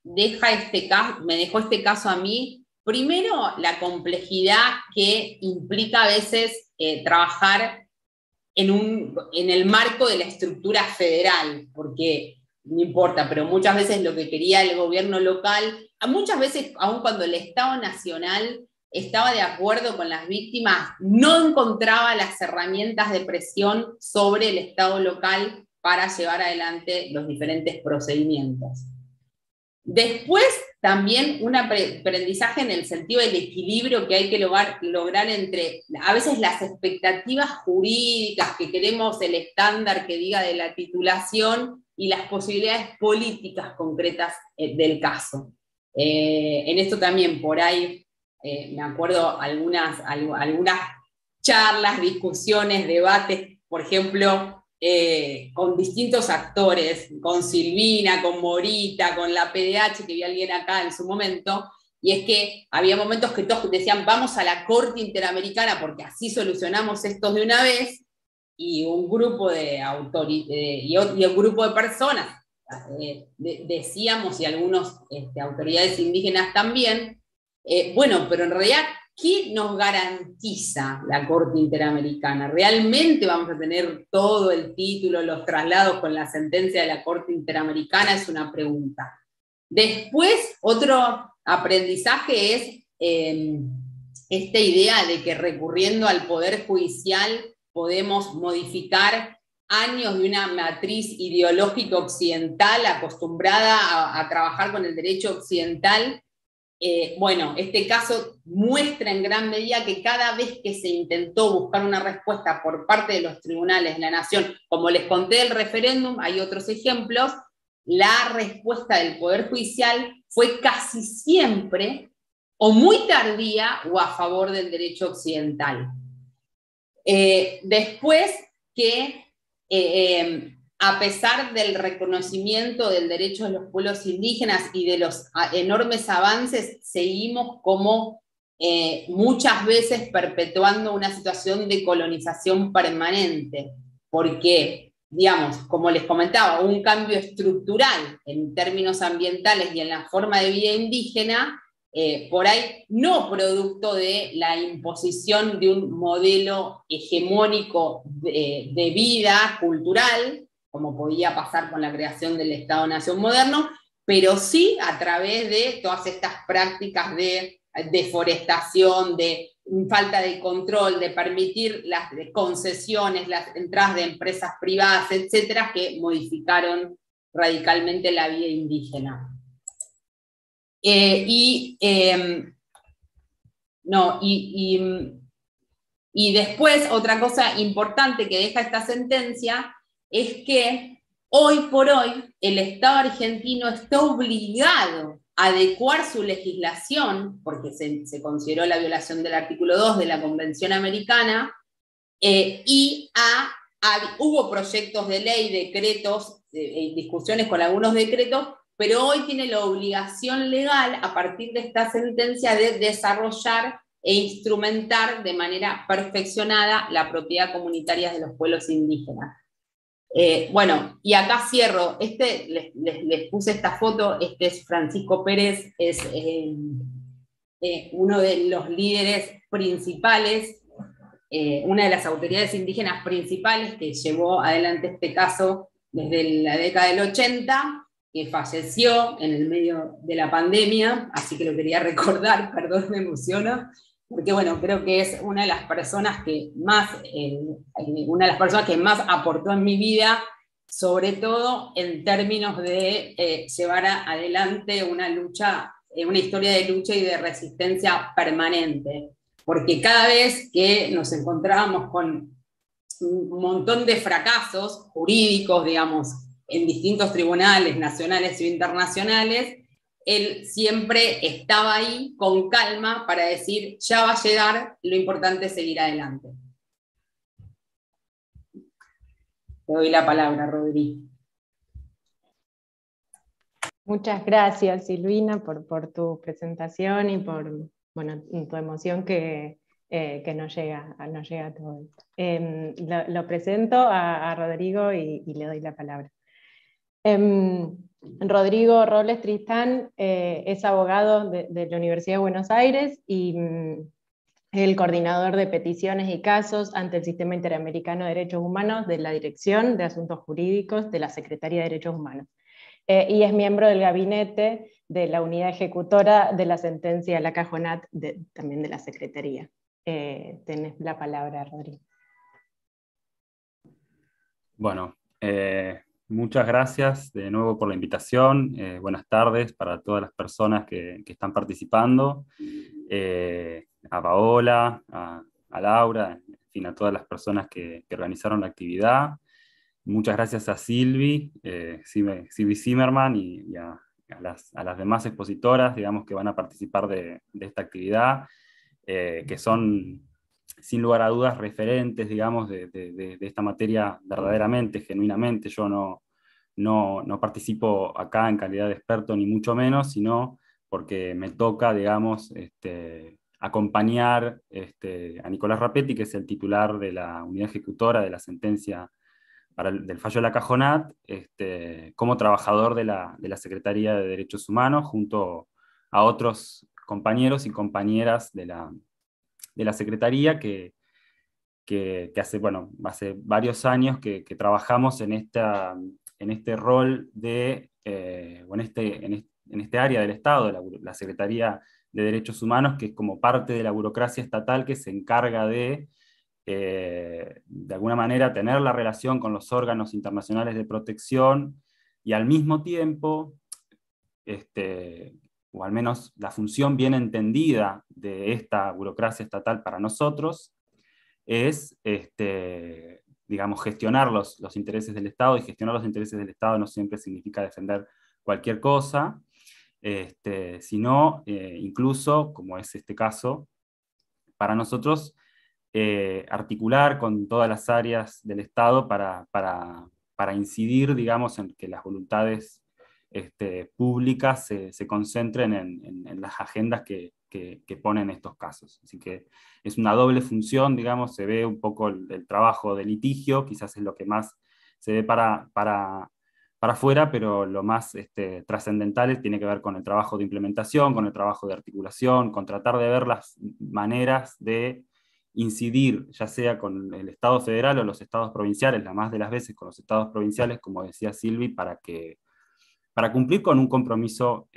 C: me dejó este caso a mí. Primero, la complejidad que implica a veces trabajar en el marco de la estructura federal, porque no importa, pero muchas veces lo que quería el gobierno local, muchas veces, aun cuando el Estado Nacional estaba de acuerdo con las víctimas, no encontraba las herramientas de presión sobre el Estado local para llevar adelante los diferentes procedimientos. Después, también un aprendizaje en el sentido del equilibrio que hay que lograr entre, a veces, las expectativas jurídicas que queremos, el estándar que diga de la titulación, y las posibilidades políticas concretas del caso. En esto también, por ahí, me acuerdo algunas charlas, discusiones, debates, por ejemplo, con distintos actores, con Silvina, con Morita, con la PDH, que vi a alguien acá en su momento, y es que había momentos que todos decían, vamos a la Corte Interamericana porque así solucionamos esto de una vez, y un grupo de un grupo de personas, decíamos, y algunas autoridades indígenas también, bueno, pero en realidad, ¿qué nos garantiza la Corte Interamericana? ¿Realmente vamos a tener todo el título, los traslados con la sentencia de la Corte Interamericana? Es una pregunta. Después, otro aprendizaje es esta idea de que recurriendo al Poder Judicial podemos modificar años de una matriz ideológica occidental acostumbrada a trabajar con el derecho occidental. Bueno, este caso muestra en gran medida que cada vez que se intentó buscar una respuesta por parte de los tribunales de la Nación, como les conté del referéndum, hay otros ejemplos, la respuesta del Poder Judicial fue casi siempre o muy tardía o a favor del derecho occidental. Después que, a pesar del reconocimiento del derecho de los pueblos indígenas y de los enormes avances, seguimos como muchas veces perpetuando una situación de colonización permanente, porque, digamos, como les comentaba, un cambio estructural en términos ambientales y en la forma de vida indígena, por ahí no producto de la imposición de un modelo hegemónico de vida cultural, como podía pasar con la creación del Estado-Nación moderno, pero sí a través de todas estas prácticas de deforestación, de falta de control, de permitir las concesiones, las entradas de empresas privadas, etcétera, que modificaron radicalmente la vida indígena. Y después, otra cosa importante que deja esta sentencia es que hoy por hoy el Estado argentino está obligado a adecuar su legislación, porque se consideró la violación del artículo 2 de la Convención Americana, y hubo proyectos de ley, decretos, discusiones con algunos decretos, pero hoy tiene la obligación legal, a partir de esta sentencia, de desarrollar e instrumentar de manera perfeccionada la propiedad comunitaria de los pueblos indígenas. Bueno, y acá cierro. Les puse esta foto. Este es Francisco Pérez, es uno de los líderes principales, una de las autoridades indígenas principales que llevó adelante este caso desde la década del 80, que falleció en el medio de la pandemia, así que lo quería recordar, perdón, me emociono, porque bueno, creo que es una de las personas que más aportó en mi vida, sobre todo en términos de llevar adelante una lucha, una historia de lucha y de resistencia permanente, porque cada vez que nos encontrábamos con un montón de fracasos jurídicos, digamos, en distintos tribunales nacionales e internacionales, él siempre estaba ahí con calma para decir, ya va a llegar, lo importante es seguir adelante. Te doy la palabra, Rodri.
B: Muchas gracias, Silvina, por tu presentación y por tu emoción que nos llega a todos. Lo presento a Rodrigo y le doy la palabra. Rodrigo Robles Tristán es abogado de la Universidad de Buenos Aires y el coordinador de peticiones y casos ante el Sistema Interamericano de Derechos Humanos de la Dirección de Asuntos Jurídicos de la Secretaría de Derechos Humanos. Y es miembro del gabinete de la unidad ejecutora de la sentencia La Cajonat, también de la Secretaría. Tenés la palabra, Rodrigo.
E: Bueno, muchas gracias de nuevo por la invitación. Buenas tardes para todas las personas que están participando. A Paola, a Laura, en fin, a todas las personas que organizaron la actividad. Muchas gracias a Silvi Zimmerman y a las demás expositoras, digamos, que van a participar de esta actividad, que son, sin lugar a dudas, referentes, digamos, de esta materia verdaderamente, genuinamente. Yo no participo acá en calidad de experto, ni mucho menos, sino porque me toca, digamos, acompañar a Nicolás Rapetti, que es el titular de la unidad ejecutora de la sentencia del fallo de la Cajonat, como trabajador de la Secretaría de Derechos Humanos, junto a otros compañeros y compañeras de la Secretaría que hace varios años que trabajamos en este rol en este área del Estado, la Secretaría de Derechos Humanos, que es como parte de la burocracia estatal que se encarga de alguna manera tener la relación con los órganos internacionales de protección y al mismo tiempo, o al menos la función bien entendida de esta burocracia estatal para nosotros, es digamos, gestionar los intereses del Estado, y gestionar los intereses del Estado no siempre significa defender cualquier cosa, sino incluso, como es este caso, para nosotros, articular con todas las áreas del Estado para incidir, digamos, en que las voluntades públicas se concentren en las agendas que ponen estos casos. Así que es una doble función, digamos, se ve un poco el trabajo de litigio, quizás es lo que más se ve para afuera, pero lo más trascendental tiene que ver con el trabajo de implementación, con el trabajo de articulación, con tratar de ver las maneras de incidir, ya sea con el Estado federal o los estados provinciales, la más de las veces con los estados provinciales, como decía Silvi, para cumplir con un compromiso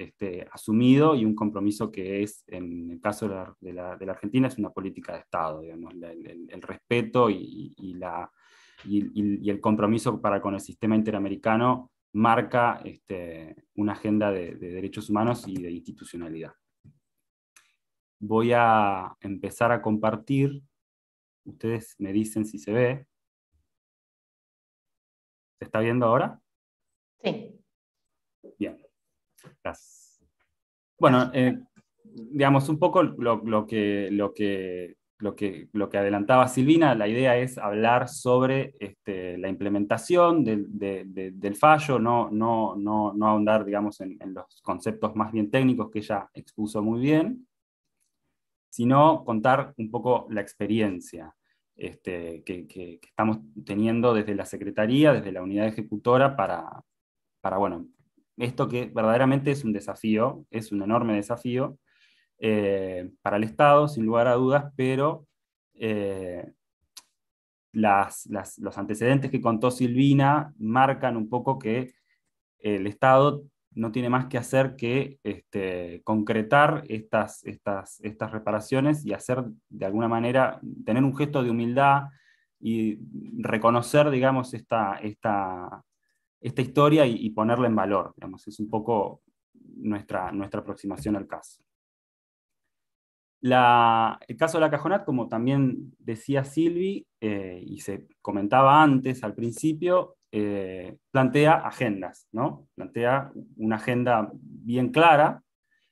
E: asumido, y un compromiso que es, en el caso de la Argentina, es una política de Estado, digamos, el respeto y el compromiso para con el sistema interamericano marca una agenda de derechos humanos y de institucionalidad. Voy a empezar a compartir. Ustedes me dicen si se ve. ¿Se está viendo ahora?
B: Sí.
E: Bien, gracias. Bueno, digamos, un poco lo que adelantaba Silvina, la idea es hablar sobre la implementación del fallo, no ahondar, digamos, en los conceptos más bien técnicos que ella expuso muy bien, sino contar un poco la experiencia que estamos teniendo desde la Secretaría, desde la unidad ejecutora, bueno, esto que verdaderamente es un desafío, es un enorme desafío para el Estado, sin lugar a dudas, pero los antecedentes que contó Silvina marcan un poco que el Estado no tiene más que hacer que concretar estas reparaciones y hacer, de alguna manera, tener un gesto de humildad y reconocer, digamos, esta historia y ponerla en valor. Digamos, es un poco nuestra aproximación al caso. El caso de la Cajonat, como también decía Silvi, y se comentaba antes, al principio, plantea agendas, ¿no? Plantea una agenda bien clara,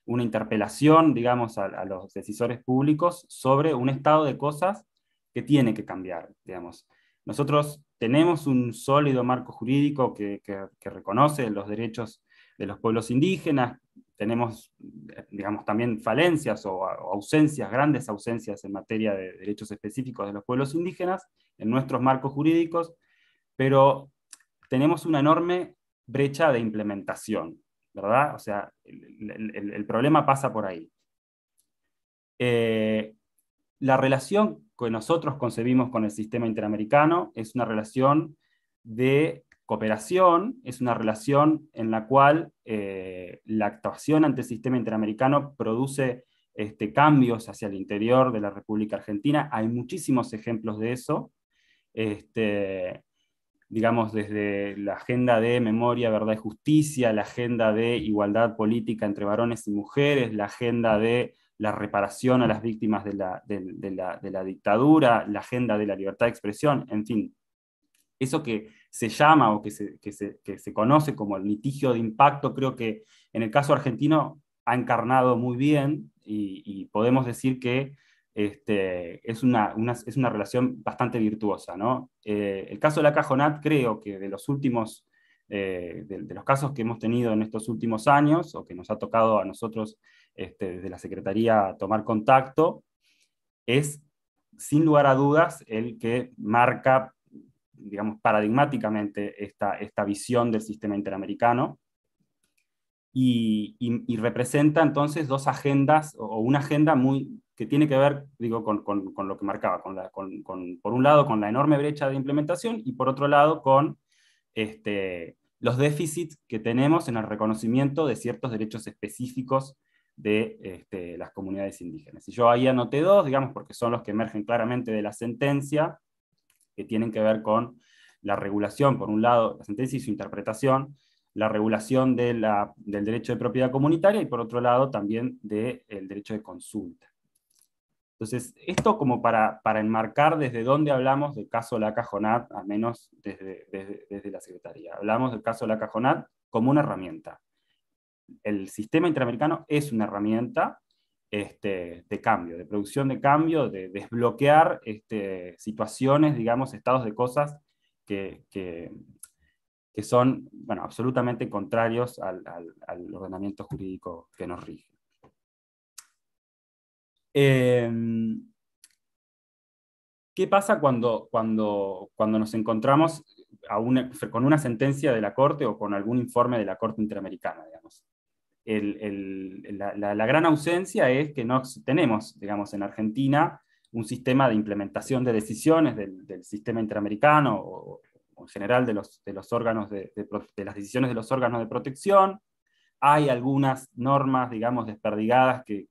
E: una interpelación, digamos, a los decisores públicos sobre un estado de cosas que tiene que cambiar, digamos. Nosotros tenemos un sólido marco jurídico que reconoce los derechos de los pueblos indígenas. Tenemos, digamos, también falencias o ausencias, grandes ausencias en materia de derechos específicos de los pueblos indígenas en nuestros marcos jurídicos, pero tenemos una enorme brecha de implementación, ¿verdad? O sea, el problema pasa por ahí. La relación que nosotros concebimos con el sistema interamericano es una relación de cooperación, es una relación en la cual la actuación ante el sistema interamericano produce cambios hacia el interior de la República Argentina. Hay muchísimos ejemplos de eso, digamos, desde la agenda de memoria, verdad y justicia, la agenda de igualdad política entre varones y mujeres, la agenda de la reparación a las víctimas de la dictadura, la agenda de la libertad de expresión, en fin. Eso que se llama o que se conoce como el litigio de impacto, creo que en el caso argentino ha encarnado muy bien, y podemos decir que es una relación bastante virtuosa, ¿no? El caso de la Cajonat, creo que de los últimos, de los casos que hemos tenido en estos últimos años, o que nos ha tocado a nosotros desde la Secretaría tomar contacto, es sin lugar a dudas el que marca, digamos, paradigmáticamente esta visión del sistema interamericano, y representa entonces dos agendas, o una agenda que tiene que ver, digo, con lo que marcaba, por un lado con la enorme brecha de implementación, y por otro lado con los déficits que tenemos en el reconocimiento de ciertos derechos específicos de las comunidades indígenas. Y yo ahí anoté dos, digamos, porque son los que emergen claramente de la sentencia, que tienen que ver con la regulación, por un lado, la sentencia y su interpretación, la regulación del derecho de propiedad comunitaria, y por otro lado también del derecho de consulta. Entonces, esto como para enmarcar desde dónde hablamos del caso de la Cajonat, al menos desde la Secretaría. Hablamos del caso de la Cajonat como una herramienta. El sistema interamericano es una herramienta de cambio, de producción de cambio, de desbloquear situaciones, digamos, estados de cosas que son, bueno, absolutamente contrarios al ordenamiento jurídico que nos rige. ¿Qué pasa cuando nos encontramos con una sentencia de la Corte o con algún informe de la Corte Interamericana, digamos? La gran ausencia es que no tenemos, digamos, en Argentina un sistema de implementación de decisiones del sistema interamericano, o en general de los órganos de las decisiones de los órganos de protección. Hay algunas normas, digamos, desperdigadas que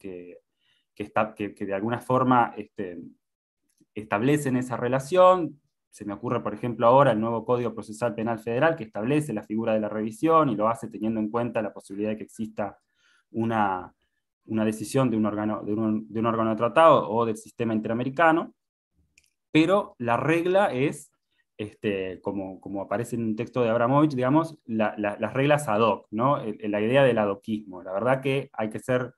E: de alguna forma establecen esa relación. Se me ocurre, por ejemplo, ahora el nuevo Código Procesal Penal Federal, que establece la figura de la revisión y lo hace teniendo en cuenta la posibilidad de que exista una decisión de un órgano de tratado o del sistema interamericano, pero la regla es, como aparece en un texto de Abramovich, digamos, las reglas ad hoc, ¿no? La idea del ad hocismo. La verdad que hay que ser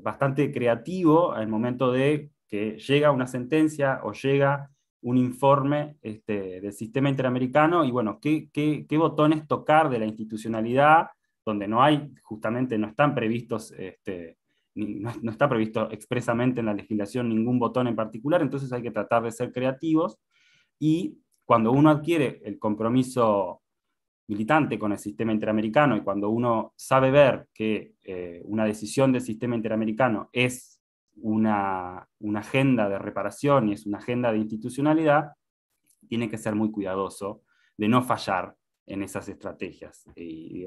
E: bastante creativo al momento de que llega una sentencia o llega un informe del sistema interamericano, y bueno, ¿qué botones tocar de la institucionalidad, donde justamente no están previstos, no está previsto expresamente en la legislación ningún botón en particular? Entonces hay que tratar de ser creativos, y cuando uno adquiere el compromiso militante con el sistema interamericano, y cuando uno sabe ver que una decisión del sistema interamericano es una agenda de reparación y es una agenda de institucionalidad, tiene que ser muy cuidadoso de no fallar en esas estrategias. Y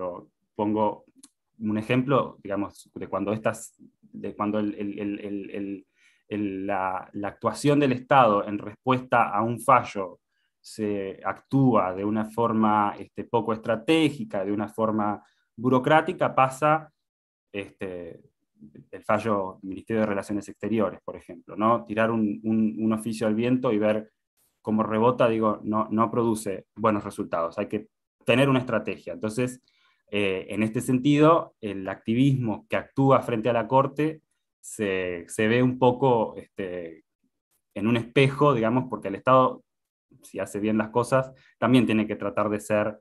E: pongo un ejemplo, digamos, de cuando la actuación del Estado en respuesta a un fallo se actúa de una forma poco estratégica, de una forma burocrática, pasa el fallo del Ministerio de Relaciones Exteriores, por ejemplo, ¿no? Tirar un oficio al viento y ver cómo rebota, digo, no produce buenos resultados. Hay que tener una estrategia. Entonces, en este sentido, el activismo que actúa frente a la Corte se ve un poco en un espejo, digamos, porque el Estado, si hace bien las cosas, también tiene que tratar de ser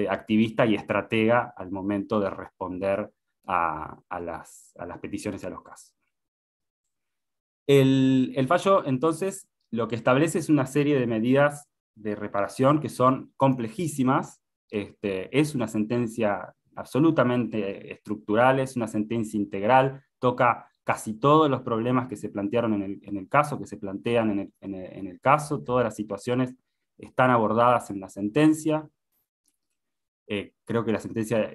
E: activista y estratega al momento de responder a las peticiones y a los casos. El fallo, entonces, lo que establece es una serie de medidas de reparación que son complejísimas, es una sentencia absolutamente estructural, es una sentencia integral, toca casi todos los problemas que se plantearon en el caso, que se plantean en el caso, todas las situaciones están abordadas en la sentencia. Creo que la sentencia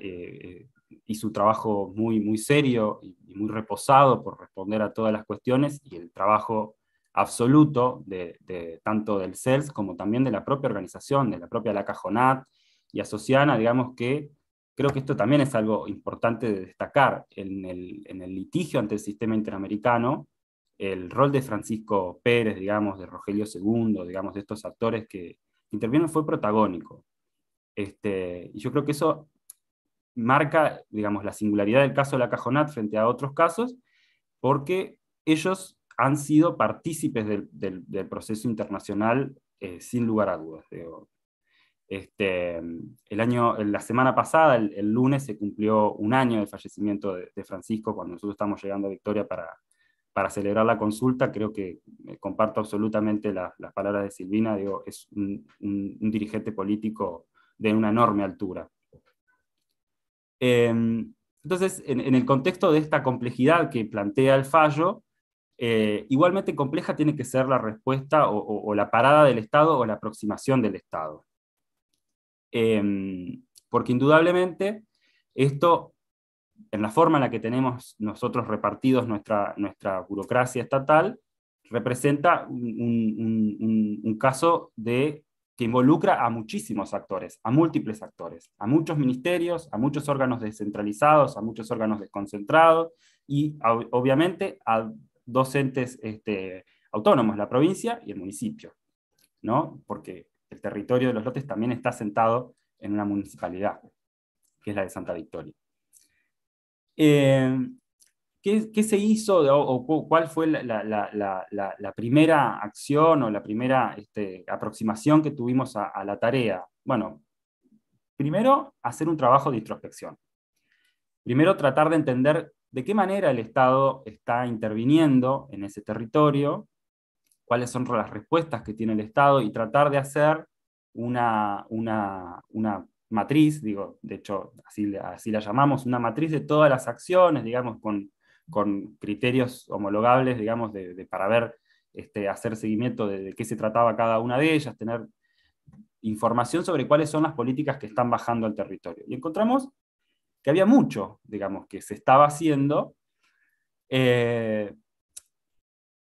E: hizo un trabajo muy, muy serio y muy reposado por responder a todas las cuestiones, y el trabajo absoluto tanto del CELS como también de la propia organización, de la propia La Cajonat y Asociana, digamos que creo que esto también es algo importante de destacar. En el litigio ante el sistema interamericano, el rol de Francisco Pérez, digamos, de Rogelio II, digamos, de estos actores que intervienen fue protagónico. Y yo creo que eso marca, digamos, la singularidad del caso de La Cajonat frente a otros casos, porque ellos han sido partícipes del proceso internacional sin lugar a dudas. Digo. La semana pasada, el lunes, se cumplió un año del fallecimiento de Francisco, cuando nosotros estamos llegando a Victoria para celebrar la consulta. Creo que comparto absolutamente las palabras de Silvina. Digo, es un dirigente político de una enorme altura. Entonces, en el contexto de esta complejidad que plantea el fallo, igualmente compleja tiene que ser la respuesta o la parada del Estado o la aproximación del Estado. Porque indudablemente esto, en la forma en la que tenemos nosotros repartidos nuestra burocracia estatal, representa un caso que involucra a muchísimos actores, a múltiples actores, a muchos ministerios, a muchos órganos descentralizados, a muchos órganos desconcentrados, y obviamente a dos entes autónomos, la provincia y el municipio, ¿no? Porque el territorio de Los Lotes también está asentado en una municipalidad, que es la de Santa Victoria. ¿Qué se hizo o cuál fue la primera acción o la primera aproximación que tuvimos a la tarea? Bueno, primero, hacer un trabajo de introspección. Primero, tratar de entender de qué manera el Estado está interviniendo en ese territorio, cuáles son las respuestas que tiene el Estado, y tratar de hacer una matriz, digo, de hecho así la llamamos, una matriz de todas las acciones, digamos, con criterios homologables, digamos, para ver, hacer seguimiento de qué se trataba cada una de ellas, tener información sobre cuáles son las políticas que están bajando al territorio. Y encontramos que había mucho, digamos, que se estaba haciendo,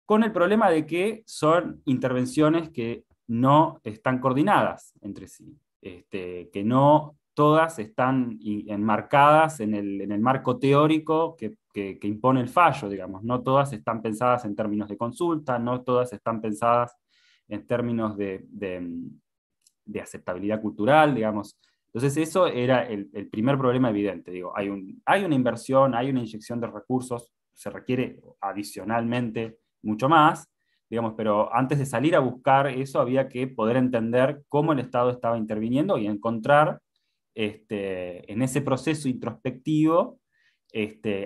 E: con el problema de que son intervenciones que no están coordinadas entre sí, que no todas están enmarcadas en el marco teórico que impone el fallo, digamos. No todas están pensadas en términos de consulta, no todas están pensadas en términos de aceptabilidad cultural, digamos. Entonces eso era el primer problema evidente. Digo, hay una inversión, hay una inyección de recursos, se requiere adicionalmente mucho más, digamos, pero antes de salir a buscar eso había que poder entender cómo el Estado estaba interviniendo y encontrar en ese proceso introspectivo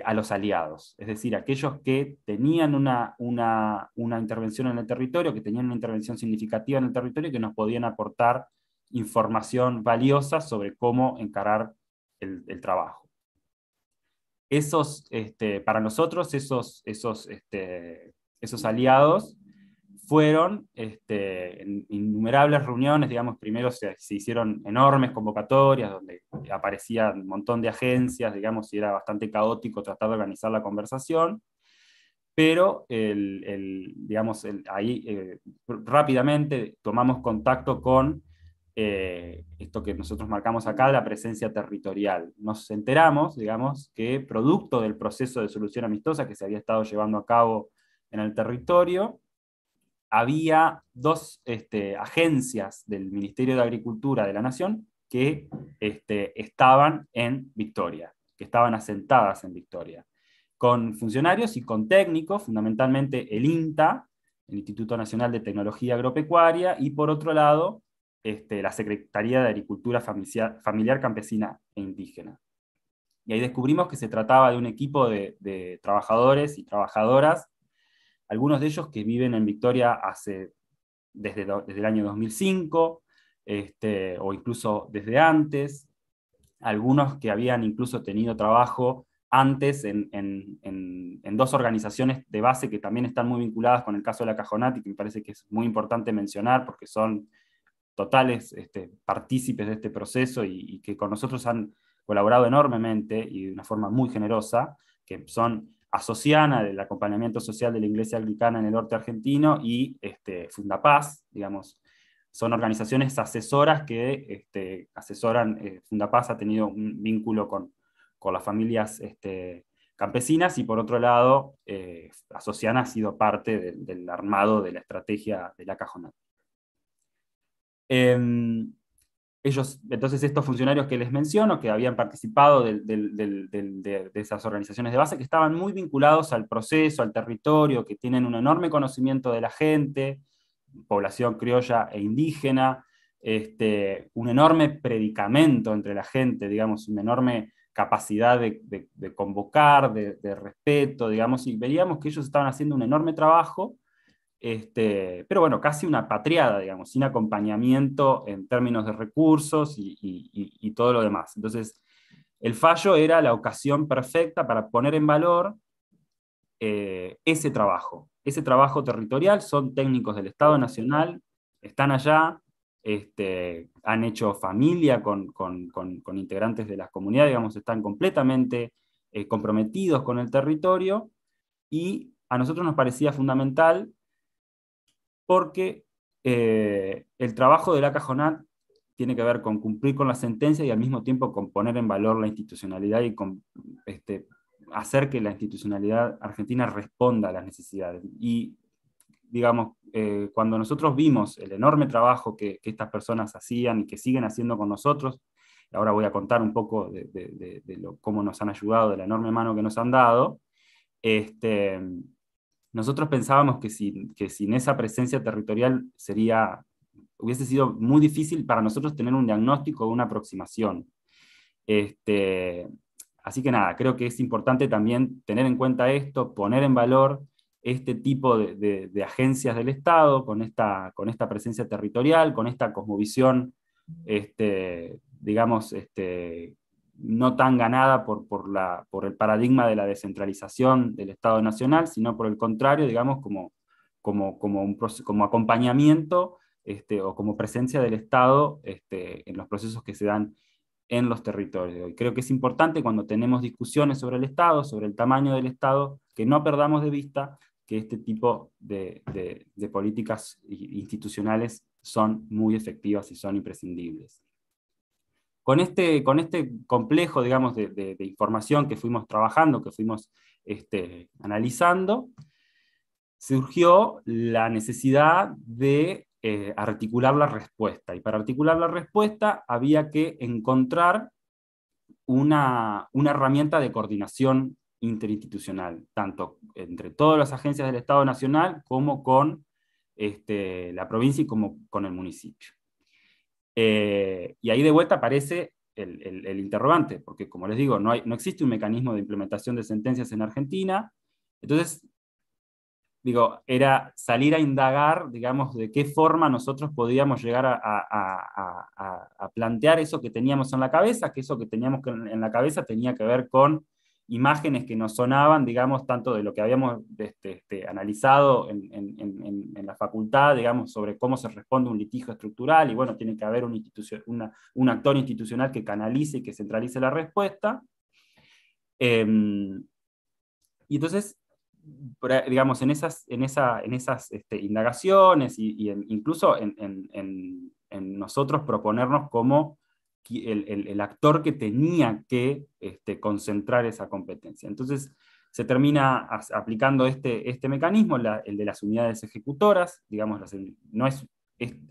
E: a los aliados, es decir, aquellos que tenían una intervención en el territorio, que tenían una intervención significativa en el territorio y que nos podían aportar información valiosa sobre cómo encarar el trabajo. Para nosotros esos aliados fueron en innumerables reuniones, digamos. Primero se hicieron enormes convocatorias donde aparecían un montón de agencias, digamos, y era bastante caótico tratar de organizar la conversación, pero ahí rápidamente tomamos contacto con esto que nosotros marcamos acá, la presencia territorial. Nos enteramos, digamos, que producto del proceso de solución amistosa que se había estado llevando a cabo en el territorio, había dos agencias del Ministerio de Agricultura de la Nación que estaban en Victoria, que estaban asentadas en Victoria, con funcionarios y con técnicos, fundamentalmente el INTA, el Instituto Nacional de Tecnología Agropecuaria, y por otro lado, la Secretaría de Agricultura Familiar, Campesina e Indígena. Y ahí descubrimos que se trataba de un equipo de trabajadores y trabajadoras, algunos de ellos que viven en Victoria desde el año 2005, o incluso desde antes, algunos que habían incluso tenido trabajo antes en dos organizaciones de base que también están muy vinculadas con el caso de la Cajonat, y que me parece que es muy importante mencionar porque son totales partícipes de este proceso y que con nosotros han colaborado enormemente y de una forma muy generosa, que son Asociana, del acompañamiento social de la Iglesia Anglicana en el norte argentino, y Fundapaz, digamos, son organizaciones asesoras que asesoran. Fundapaz ha tenido un vínculo con las familias campesinas, y por otro lado, Asociana ha sido parte del armado de la estrategia de la Cajonat. Entonces, estos funcionarios que les menciono, que habían participado de esas organizaciones de base, que estaban muy vinculados al proceso, al territorio, que tienen un enorme conocimiento de la gente, población criolla e indígena, un enorme predicamento entre la gente, digamos, una enorme capacidad de convocar, de respeto, digamos, y veíamos que ellos estaban haciendo un enorme trabajo, pero bueno, casi una patriada, digamos, sin acompañamiento en términos de recursos y todo lo demás. Entonces, el fallo era la ocasión perfecta para poner en valor ese trabajo territorial. Son técnicos del Estado Nacional, están allá, han hecho familia con integrantes de las comunidades, digamos, están completamente comprometidos con el territorio, y a nosotros nos parecía fundamental porque el trabajo de la Cajonat tiene que ver con cumplir con la sentencia y al mismo tiempo con poner en valor la institucionalidad y con hacer que la institucionalidad argentina responda a las necesidades. Y, digamos, cuando nosotros vimos el enorme trabajo que estas personas hacían y que siguen haciendo con nosotros, y ahora voy a contar un poco de cómo nos han ayudado, de la enorme mano que nos han dado, nosotros pensábamos que sin esa presencia territorial hubiese sido muy difícil para nosotros tener un diagnóstico o una aproximación. Así que nada, creo que es importante también tener en cuenta esto, poner en valor este tipo de agencias del Estado, con esta presencia territorial, con esta cosmovisión, digamos, no tan ganada por el paradigma de la descentralización del Estado Nacional, sino por el contrario, digamos, como acompañamiento o como presencia del Estado en los procesos que se dan en los territorios. Y creo que es importante, cuando tenemos discusiones sobre el Estado, sobre el tamaño del Estado, que no perdamos de vista que este tipo de políticas institucionales son muy efectivas y son imprescindibles. Con este complejo, digamos, de información que fuimos trabajando, que fuimos analizando, surgió la necesidad de articular la respuesta. Y para articular la respuesta había que encontrar una herramienta de coordinación interinstitucional, tanto entre todas las agencias del Estado Nacional como con la provincia y como con el municipio. Y ahí de vuelta aparece el interrogante, porque como les digo, no existe un mecanismo de implementación de sentencias en Argentina. Entonces, digo, era salir a indagar, digamos, de qué forma nosotros podíamos llegar a plantear eso que teníamos en la cabeza, que eso que teníamos en la cabeza tenía que ver con imágenes que nos sonaban, digamos, tanto de lo que habíamos analizado en la facultad, digamos, sobre cómo se responde a un litigio estructural, y bueno, tiene que haber un actor institucional que canalice y que centralice la respuesta. Y entonces, digamos, en esas indagaciones y incluso en nosotros proponernos como el actor que tenía que concentrar esa competencia. Entonces se termina aplicando este mecanismo, el de las unidades ejecutoras, digamos, no es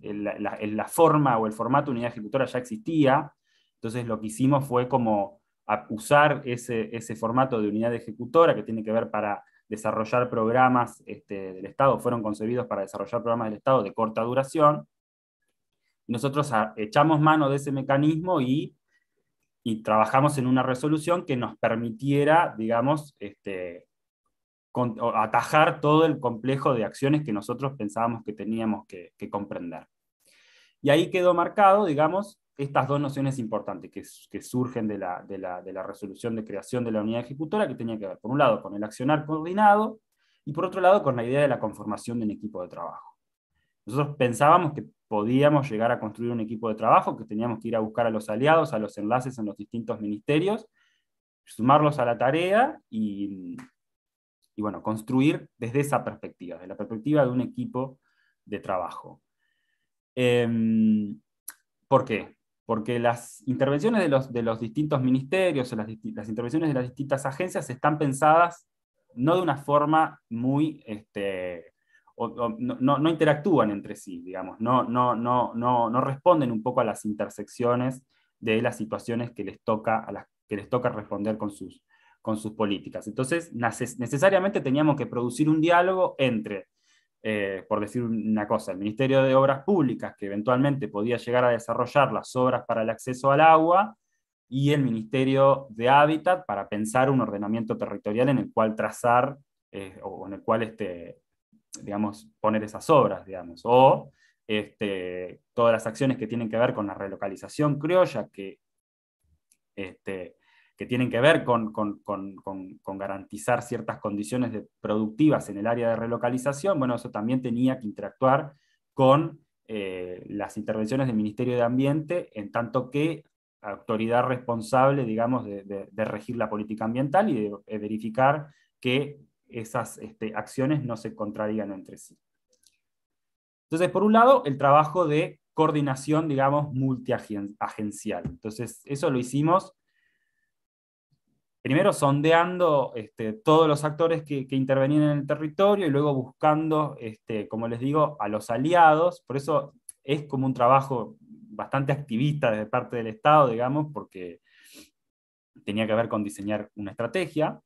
E: la forma o el formato de unidad ejecutora ya existía. Entonces lo que hicimos fue como usar ese formato de unidad ejecutora, que tiene que ver para desarrollar programas del Estado, fueron concebidos para desarrollar programas del Estado de corta duración. Nosotros echamos mano de ese mecanismo y trabajamos en una resolución que nos permitiera, digamos, atajar todo el complejo de acciones que nosotros pensábamos que teníamos que comprender. Y ahí quedó marcado, digamos, estas dos nociones importantes que surgen de la resolución de creación de la unidad ejecutora, que tenía que ver, por un lado, con el accionar coordinado, y por otro lado, con la idea de la conformación de un equipo de trabajo. Nosotros pensábamos que podíamos llegar a construir un equipo de trabajo, que teníamos que ir a buscar a los aliados, a los enlaces en los distintos ministerios, sumarlos a la tarea y bueno, construir desde esa perspectiva, desde la perspectiva de un equipo de trabajo. ¿Por qué? Porque las intervenciones de los distintos ministerios, o las intervenciones de las distintas agencias están pensadas no de una forma muy, no interactúan entre sí, digamos, no responden un poco a las intersecciones de las situaciones que les toca, que les toca responder con sus políticas. Entonces, necesariamente teníamos que producir un diálogo entre, por decir una cosa, el Ministerio de Obras Públicas, que eventualmente podía llegar a desarrollar las obras para el acceso al agua, y el Ministerio de Hábitat para pensar un ordenamiento territorial en el cual trazar, o en el cual, digamos, poner esas obras, digamos, o todas las acciones que tienen que ver con la relocalización criolla, que tienen que ver con garantizar ciertas condiciones productivas en el área de relocalización, bueno, eso también tenía que interactuar con las intervenciones del Ministerio de Ambiente, en tanto que autoridad responsable, digamos, de regir la política ambiental y de verificar que esas acciones no se contradigan entre sí. Entonces, por un lado, el trabajo de coordinación, digamos, multiagencial. Entonces, eso lo hicimos primero sondeando todos los actores que intervenían en el territorio, y luego buscando, como les digo, a los aliados. Por eso es como un trabajo bastante activista desde parte del Estado, digamos, porque tenía que ver con diseñar una estrategia.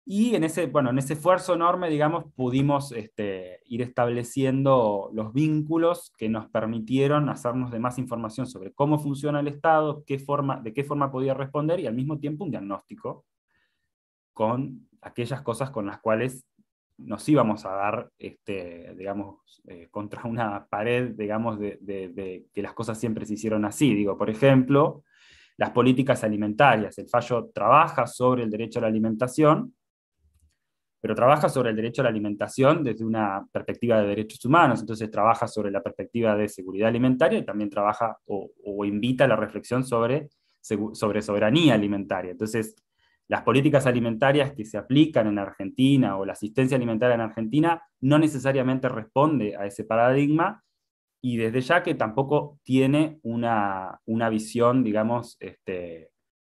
E: Y en ese esfuerzo enorme, digamos, pudimos ir estableciendo los vínculos que nos permitieron hacernos de más información sobre cómo funciona el Estado, de qué forma podía responder, y al mismo tiempo un diagnóstico con aquellas cosas con las cuales nos íbamos a dar, digamos, contra una pared, digamos, de que las cosas siempre se hicieron así. Digo, por ejemplo, las políticas alimentarias. El fallo trabaja sobre el derecho a la alimentación, pero trabaja sobre el derecho a la alimentación desde una perspectiva de derechos humanos. Entonces trabaja sobre la perspectiva de seguridad alimentaria, y también trabaja o invita a la reflexión sobre soberanía alimentaria. Entonces, las políticas alimentarias que se aplican en Argentina, o la asistencia alimentaria en Argentina, no necesariamente responde a ese paradigma, y desde ya que tampoco tiene una visión, digamos,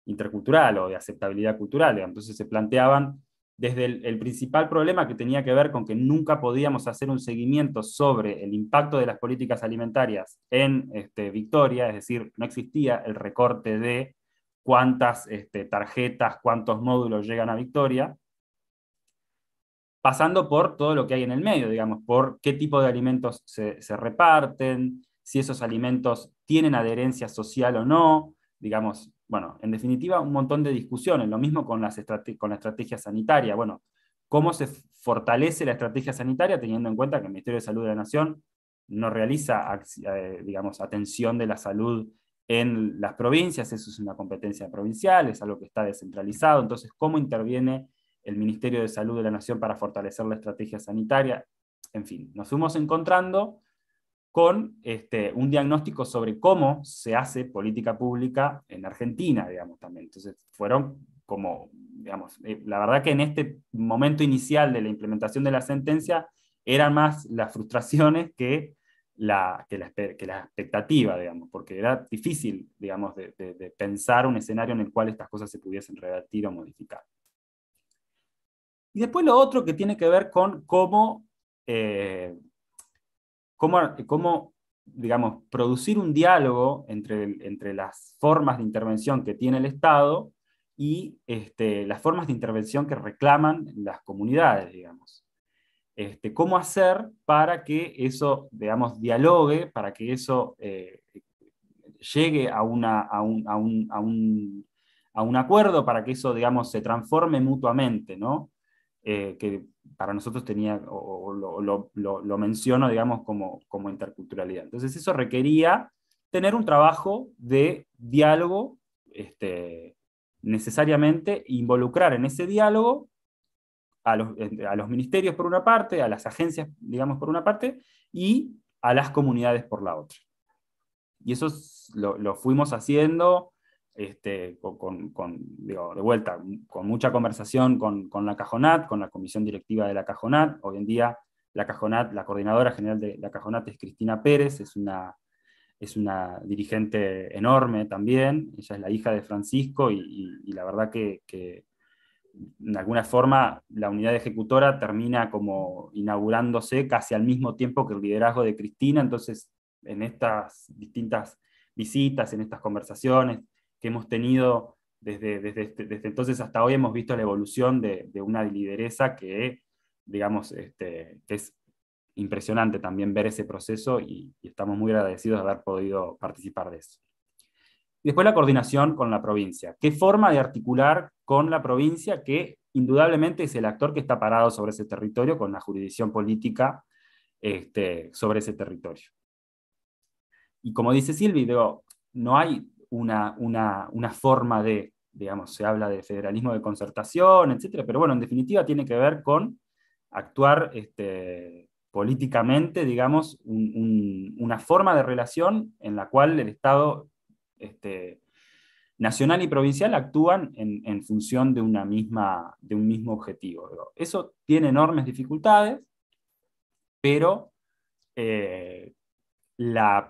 E: intercultural o de aceptabilidad cultural. Entonces se planteaban desde el principal problema, que tenía que ver con que nunca podíamos hacer un seguimiento sobre el impacto de las políticas alimentarias en Victoria, es decir, no existía el recorte de cuántas tarjetas, cuántos módulos llegan a Victoria, pasando por todo lo que hay en el medio, digamos, por qué tipo de alimentos se reparten, si esos alimentos tienen adherencia social o no, digamos, bueno, en definitiva, un montón de discusiones. Lo mismo con la estrategia sanitaria. Bueno, ¿cómo se fortalece la estrategia sanitaria teniendo en cuenta que el Ministerio de Salud de la Nación no realiza, digamos, atención de la salud en las provincias? Eso es una competencia provincial, es algo que está descentralizado. Entonces, ¿cómo interviene el Ministerio de Salud de la Nación para fortalecer la estrategia sanitaria? En fin, nos fuimos encontrando con un diagnóstico sobre cómo se hace política pública en Argentina, digamos, también. Entonces, fueron como, digamos, la verdad que en este momento inicial de la implementación de la sentencia, eran más las frustraciones que la expectativa, digamos, porque era difícil, digamos, de pensar un escenario en el cual estas cosas se pudiesen revertir o modificar. Y después lo otro que tiene que ver con cómo digamos, producir un diálogo entre las formas de intervención que tiene el Estado y las formas de intervención que reclaman las comunidades, digamos. Cómo hacer para que eso, digamos, dialogue, para que eso llegue a un acuerdo, para que eso, digamos, se transforme mutuamente, ¿no? Que para nosotros tenía, o lo menciono, digamos, como interculturalidad. Entonces eso requería tener un trabajo de diálogo, necesariamente involucrar en ese diálogo a los ministerios por una parte, a las agencias, digamos, por una parte, y a las comunidades por la otra. Y eso lo fuimos haciendo, digo, de vuelta, con mucha conversación con la Cajonat, con la comisión directiva de la Cajonat. Hoy en día la Cajonat, la coordinadora general de la Cajonat es Cristina Pérez, es una dirigente enorme también. Ella es la hija de Francisco, y la verdad que de alguna forma la unidad ejecutora termina como inaugurándose casi al mismo tiempo que el liderazgo de Cristina. Entonces, en estas distintas visitas, en estas conversaciones que hemos tenido desde entonces hasta hoy, hemos visto la evolución de una lideresa que, digamos, que es impresionante también ver ese proceso, y estamos muy agradecidos de haber podido participar de eso. Y después la coordinación con la provincia. ¿Qué forma de articular con la provincia, que indudablemente es el actor que está parado sobre ese territorio, con la jurisdicción política sobre ese territorio? Y como dice Silvi, no hay una forma de, digamos, se habla de federalismo de concertación, etcétera, pero bueno, en definitiva tiene que ver con actuar políticamente, digamos, una forma de relación en la cual el Estado nacional y provincial actúan en función de un mismo objetivo. Eso tiene enormes dificultades, pero la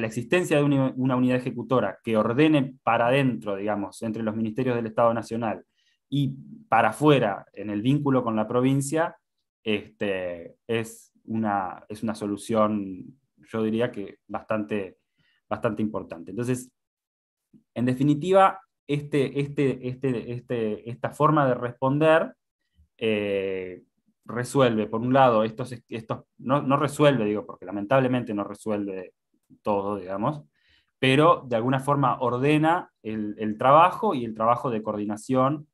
E: existencia de una unidad ejecutora que ordene para adentro, digamos, entre los ministerios del Estado Nacional y para afuera en el vínculo con la provincia, es una solución, yo diría que bastante importante. Entonces, en definitiva, esta forma de responder resuelve, por un lado, no resuelve, digo, porque lamentablemente no resuelve todo, digamos, pero de alguna forma ordena el trabajo y el trabajo de coordinación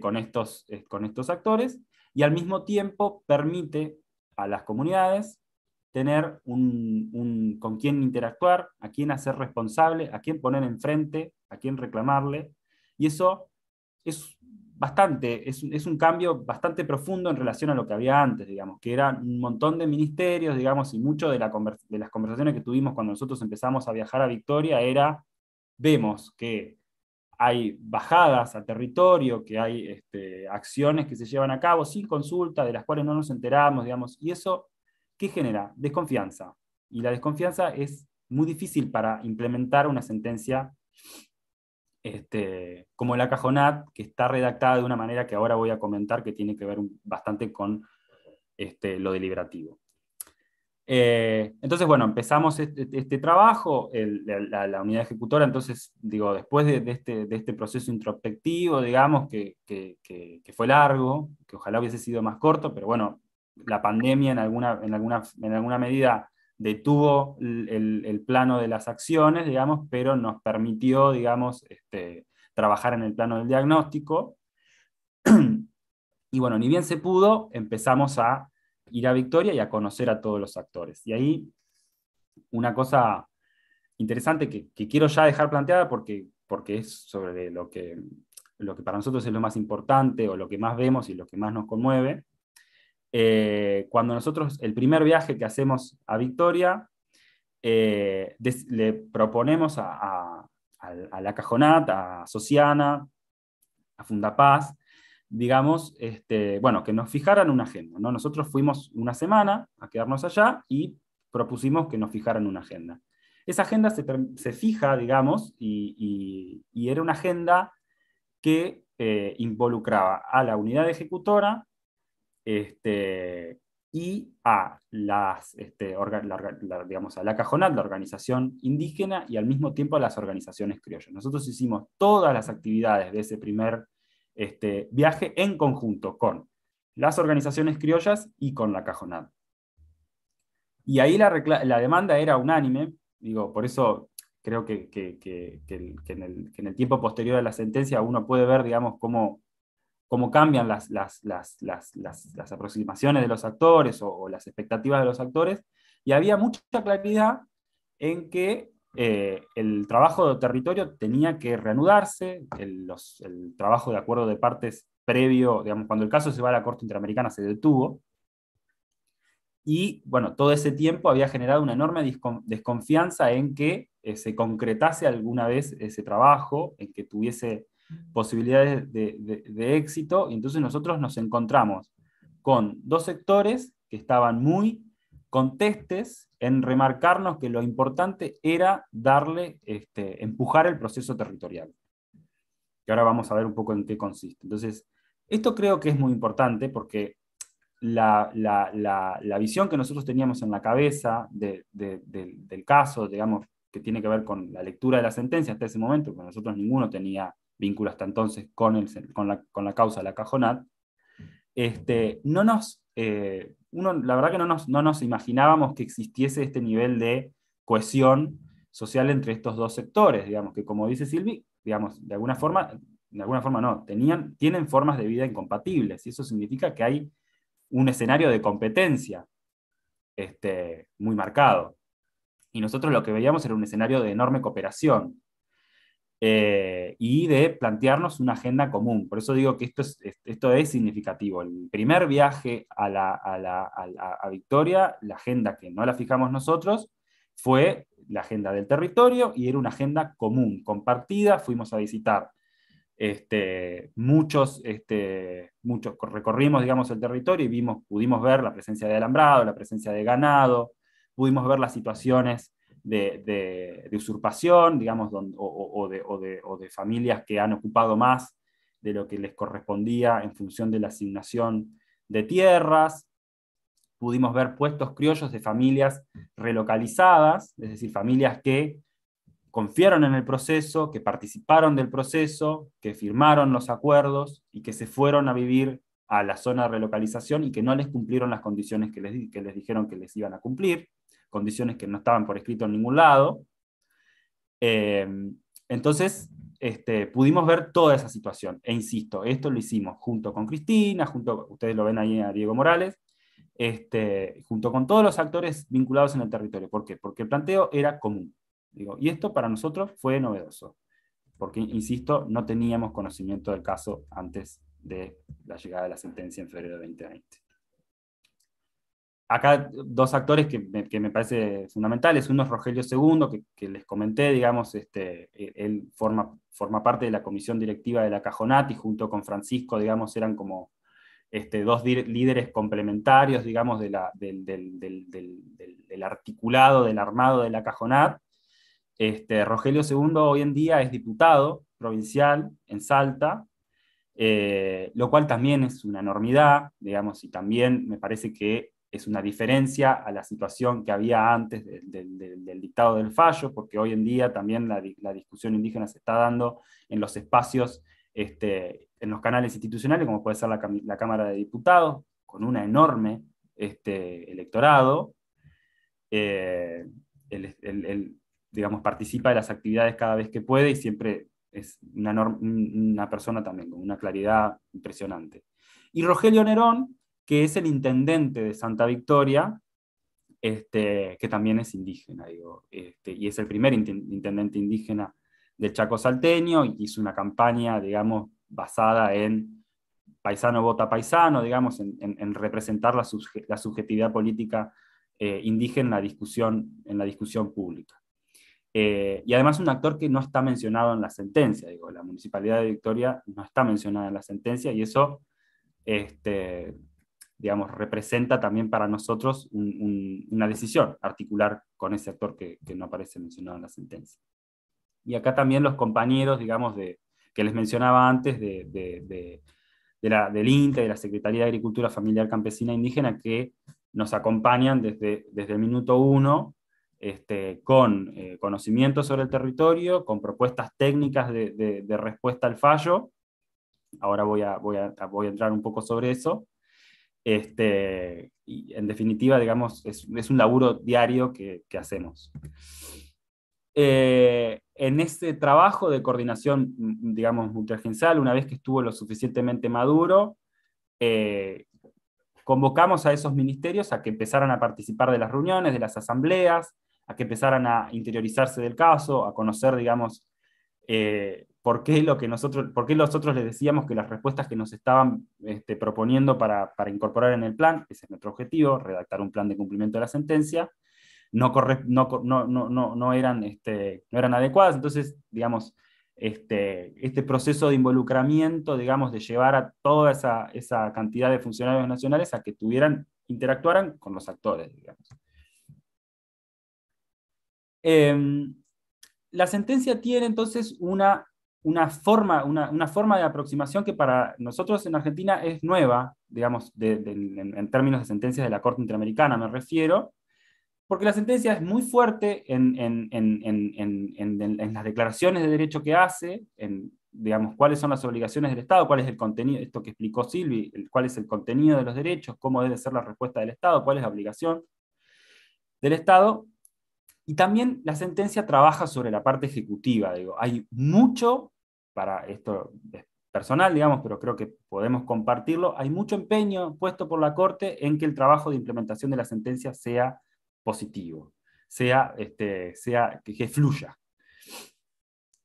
E: con estos actores, y al mismo tiempo permite a las comunidades tener con quién interactuar, a quién hacer responsable, a quién poner enfrente, a quién reclamarle, y eso es un cambio bastante profundo en relación a lo que había antes, digamos, que eran un montón de ministerios, digamos, y mucho de las conversaciones que tuvimos cuando nosotros empezamos a viajar a Victoria vemos que hay bajadas a territorio, que hay acciones que se llevan a cabo sin consulta, de las cuales no nos enteramos, digamos, y eso, ¿qué genera? Desconfianza. Y la desconfianza es muy difícil para implementar una sentencia como la Cajonat, que está redactada de una manera que ahora voy a comentar, que tiene que ver bastante con lo deliberativo. Entonces, bueno, empezamos este trabajo, la unidad ejecutora. Entonces, digo, después de este proceso introspectivo, digamos, que fue largo, que ojalá hubiese sido más corto, pero bueno, la pandemia en alguna medida detuvo el plano de las acciones, digamos, pero nos permitió, digamos, trabajar en el plano del diagnóstico. Y bueno, ni bien se pudo, empezamos a ir a Victoria y a conocer a todos los actores. Y ahí una cosa interesante que quiero ya dejar planteada, porque es sobre lo que para nosotros es lo más importante, o lo que más vemos y lo que más nos conmueve. Cuando nosotros, el primer viaje que hacemos a Victoria, le proponemos a la Cajonat, a Sociana, a Fundapaz, digamos, bueno, que nos fijaran una agenda, ¿no? Nosotros fuimos una semana a quedarnos allá y propusimos que nos fijaran una agenda. Esa agenda se fija, digamos, y era una agenda que involucraba a la unidad ejecutora y a digamos, a la Cajonat, la organización indígena, y al mismo tiempo a las organizaciones criollas. Nosotros hicimos todas las actividades de ese primer viaje en conjunto con las organizaciones criollas y con la Cajonat. Y ahí la demanda era unánime, digo, por eso creo que en el tiempo posterior a la sentencia uno puede ver, digamos, cómo cómo cambian las aproximaciones de los actores o las expectativas de los actores, y había mucha claridad en que el trabajo de territorio tenía que reanudarse, el trabajo de acuerdo de partes previo, digamos, cuando el caso se va a la Corte Interamericana se detuvo, y bueno, todo ese tiempo había generado una enorme desconfianza en que se concretase alguna vez ese trabajo, en que tuviese posibilidades de éxito, y entonces nosotros nos encontramos con dos sectores que estaban muy contestes en remarcarnos que lo importante era darle, empujar el proceso territorial. Que ahora vamos a ver un poco en qué consiste. Entonces, esto creo que es muy importante porque la visión que nosotros teníamos en la cabeza del caso, digamos, que tiene que ver con la lectura de la sentencia hasta ese momento, porque nosotros ninguno tenía vínculo hasta entonces con la causa de la Cajonat, no nos, la verdad que no nos imaginábamos que existiese este nivel de cohesión social entre estos dos sectores, digamos, que como dice Silvi, digamos, de alguna forma no, tienen formas de vida incompatibles, y eso significa que hay un escenario de competencia muy marcado. Y nosotros lo que veíamos era un escenario de enorme cooperación y de plantearnos una agenda común. Por eso digo que esto es significativo. El primer viaje a Victoria, la agenda que no la fijamos nosotros, fue la agenda del territorio y era una agenda común, compartida. Fuimos a visitar muchos recorrimos, digamos, el territorio y pudimos ver la presencia de alambrado, la presencia de ganado, pudimos ver las situaciones de usurpación, digamos, o de familias que han ocupado más de lo que les correspondía en función de la asignación de tierras. Pudimos ver puestos criollos de familias relocalizadas, es decir, familias que confiaron en el proceso, que participaron del proceso, que firmaron los acuerdos y que se fueron a vivir a la zona de relocalización y que no les cumplieron las condiciones que les dijeron que les iban a cumplir, condiciones que no estaban por escrito en ningún lado. Entonces, pudimos ver toda esa situación. E insisto, esto lo hicimos junto con Cristina, ustedes lo ven ahí a Diego Morales, junto con todos los actores vinculados en el territorio. ¿Por qué? Porque el planteo era común. Y esto para nosotros fue novedoso, porque, insisto, no teníamos conocimiento del caso antes de la llegada de la sentencia en febrero de 2020. Acá dos actores que me parece fundamentales. Uno es Rogelio II, que les comenté, digamos, él forma parte de la comisión directiva de la Cajonat y junto con Francisco, digamos, eran como dos líderes complementarios, digamos, del articulado, del armado de la Cajonat. Rogelio II hoy en día es diputado provincial en Salta, lo cual también es una enormidad, digamos, y también me parece que es una diferencia a la situación que había antes del dictado del fallo, porque hoy en día también la discusión indígena se está dando en los espacios, en los canales institucionales, como puede ser la Cámara de Diputados, con un enorme electorado. Digamos, participa de las actividades cada vez que puede y siempre es una persona también con una claridad impresionante. Y Rogelio Nerón, que es el intendente de Santa Victoria, que también es indígena, y es el primer intendente indígena del Chaco salteño, y hizo una campaña, digamos, basada en paisano vota paisano, digamos, en representar la subjetividad política indígena en la discusión pública. Y además un actor que no está mencionado en la sentencia, la Municipalidad de Victoria no está mencionada en la sentencia, y eso, digamos, representa también para nosotros una decisión articular con ese actor que no aparece mencionado en la sentencia. Y acá también los compañeros, digamos, que les mencionaba antes, del INTE, de la Secretaría de Agricultura Familiar Campesina Indígena, que nos acompañan desde el minuto 1, con conocimiento sobre el territorio, con propuestas técnicas de respuesta al fallo. Ahora voy a entrar un poco sobre eso. Y en definitiva, digamos, es un laburo diario que hacemos. en ese trabajo de coordinación, digamos, multiagencial, una vez que estuvo lo suficientemente maduro, convocamos a esos ministerios a que empezaran a participar de las reuniones, de las asambleas, a que empezaran a interiorizarse del caso, a conocer, digamos, por qué nosotros les decíamos que las respuestas que nos estaban proponiendo para incorporar en el plan, ese es nuestro objetivo, redactar un plan de cumplimiento de la sentencia, no eran adecuadas. Entonces, digamos, este proceso de involucramiento, digamos, de llevar a toda esa cantidad de funcionarios nacionales a que interactuaran con los actores, digamos. La sentencia tiene entonces una forma de aproximación que para nosotros en Argentina es nueva, digamos, en términos de sentencias de la Corte Interamericana me refiero, porque la sentencia es muy fuerte en las declaraciones de derecho que hace, digamos, cuáles son las obligaciones del Estado, cuál es el contenido, esto que explicó Silvi, cuál es el contenido de los derechos, cómo debe ser la respuesta del Estado, cuál es la obligación del Estado. Y también la sentencia trabaja sobre la parte ejecutiva. Digo, hay mucho, para esto es personal, digamos, pero creo que podemos compartirlo, hay mucho empeño puesto por la Corte en que el trabajo de implementación de la sentencia sea positivo, que fluya.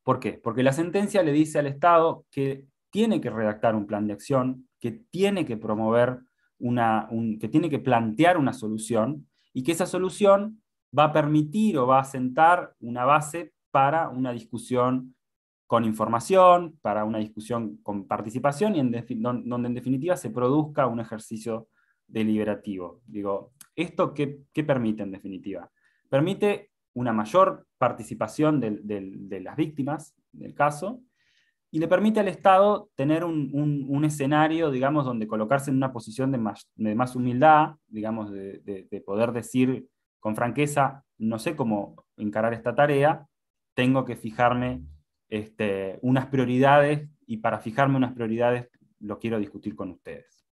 E: ¿Por qué? Porque la sentencia le dice al Estado que tiene que redactar un plan de acción, que tiene que promover que tiene que plantear una solución, y que esa solución va a permitir o va a sentar una base para una discusión con información, para una discusión con participación, y donde en definitiva se produzca un ejercicio deliberativo. Digo, ¿esto qué permite en definitiva? Permite una mayor participación de las víctimas del caso, y le permite al Estado tener un escenario, digamos, donde colocarse en una posición de más humildad, digamos, de poder decir con franqueza, no sé cómo encarar esta tarea, tengo que fijarme unas prioridades, y para fijarme unas prioridades lo quiero discutir con ustedes.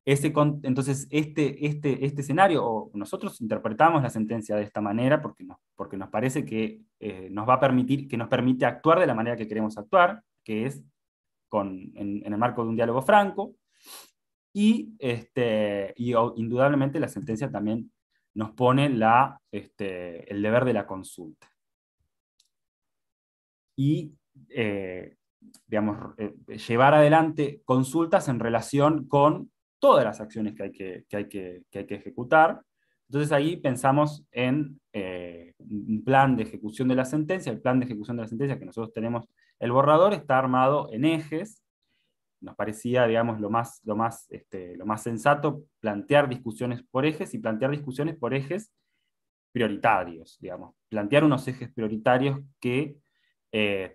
E: Entonces, este escenario, o nosotros interpretamos la sentencia de esta manera porque nos parece que nos permite actuar de la manera que queremos actuar, que es en el marco de un diálogo franco, y indudablemente la sentencia también nos pone el deber de la consulta. Y digamos, llevar adelante consultas en relación con todas las acciones que hay que ejecutar. Entonces ahí pensamos en un plan de ejecución de la sentencia. El plan de ejecución de la sentencia que nosotros tenemos, el borrador, está armado en ejes. Nos parecía, digamos, lo más sensato plantear discusiones por ejes, y plantear discusiones por ejes prioritarios, digamos. Plantear unos ejes prioritarios que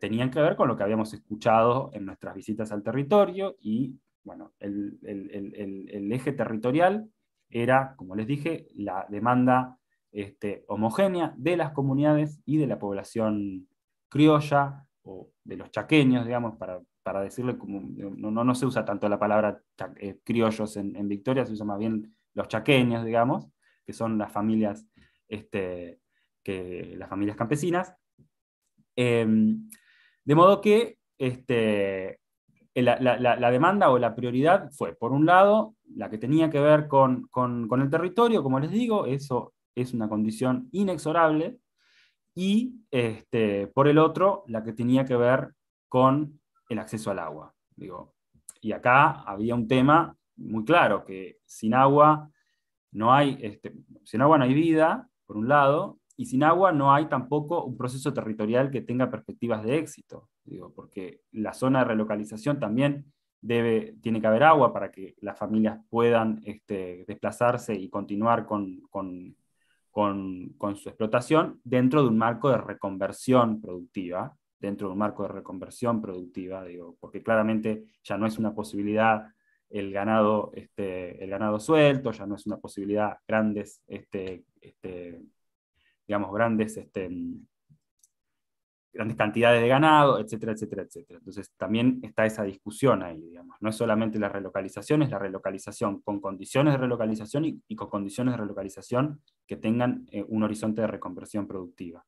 E: tenían que ver con lo que habíamos escuchado en nuestras visitas al territorio. Y bueno, el eje territorial era, como les dije, la demanda homogénea de las comunidades y de la población criolla, o de los chaqueños, digamos, para decirle, como no se usa tanto la palabra criollos en Victoria, se usa más bien los chaqueños, digamos, que son las familias, las familias campesinas. De modo que la demanda o la prioridad fue, por un lado, la que tenía que ver con el territorio, como les digo, eso es una condición inexorable, y por el otro, la que tenía que ver con el acceso al agua. Digo, y acá había un tema muy claro, que sin agua no hay vida, por un lado, y sin agua no hay tampoco un proceso territorial que tenga perspectivas de éxito. Digo, porque la zona de relocalización también tiene que haber agua para que las familias puedan desplazarse y continuar con su explotación dentro de un marco de reconversión productiva, digo, porque claramente ya no es una posibilidad el ganado suelto, ya no es una posibilidad grandes cantidades de ganado, etcétera, etcétera, etcétera. Entonces también está esa discusión ahí, digamos. No es solamente la relocalización, es la relocalización con condiciones de relocalización y con condiciones de relocalización que tengan un horizonte de reconversión productiva.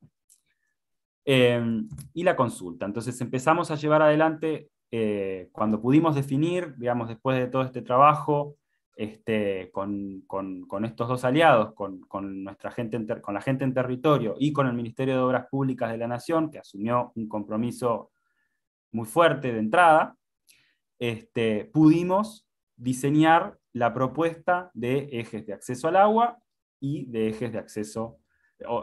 E: Y la consulta. Entonces empezamos a llevar adelante, cuando pudimos definir, digamos, después de todo este trabajo, con estos dos aliados, con nuestra gente con la gente en territorio y con el Ministerio de Obras Públicas de la Nación, que asumió un compromiso muy fuerte de entrada, pudimos diseñar la propuesta de ejes de acceso al agua y de ejes de acceso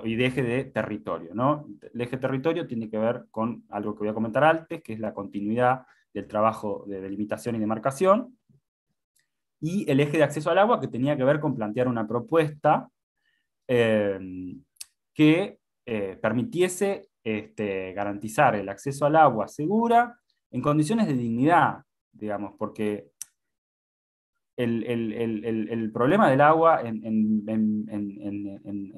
E: y de eje de territorio, ¿no? El eje territorio tiene que ver con algo que voy a comentar antes, que es la continuidad del trabajo de delimitación y demarcación, y el eje de acceso al agua, que tenía que ver con plantear una propuesta que permitiese garantizar el acceso al agua segura en condiciones de dignidad, digamos, porque el problema del agua en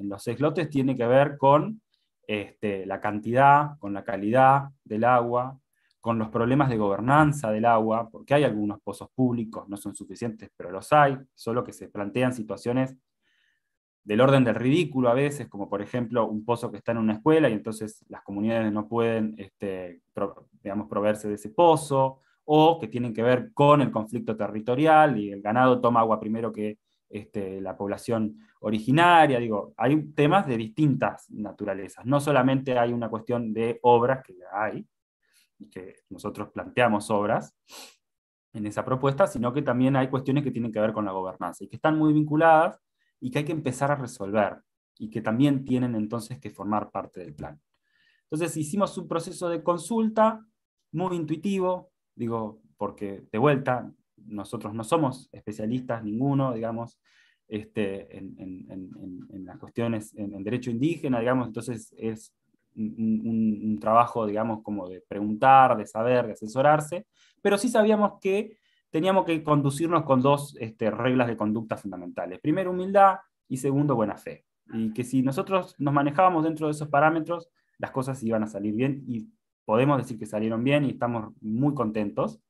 E: los islotes tiene que ver con la cantidad, con la calidad del agua, con los problemas de gobernanza del agua, porque hay algunos pozos públicos, no son suficientes, pero los hay, solo que se plantean situaciones del orden del ridículo a veces, como por ejemplo un pozo que está en una escuela y entonces las comunidades no pueden digamos, proveerse de ese pozo, o que tienen que ver con el conflicto territorial y el ganado toma agua primero que la población originaria. Digo, hay temas de distintas naturalezas, no solamente hay una cuestión de obras, que hay, y que nosotros planteamos obras en esa propuesta, sino que también hay cuestiones que tienen que ver con la gobernanza y que están muy vinculadas y que hay que empezar a resolver y que también tienen entonces que formar parte del plan. Entonces hicimos un proceso de consulta muy intuitivo, digo, porque de vuelta, nosotros no somos especialistas ninguno, digamos, en las cuestiones, en derecho indígena, digamos, entonces es un trabajo, digamos, como de preguntar, de saber, de asesorarse, pero sí sabíamos que teníamos que conducirnos con dos reglas de conducta fundamentales. Primero, humildad, y segundo, buena fe. Y que si nosotros nos manejábamos dentro de esos parámetros, las cosas iban a salir bien, y podemos decir que salieron bien y estamos muy contentos.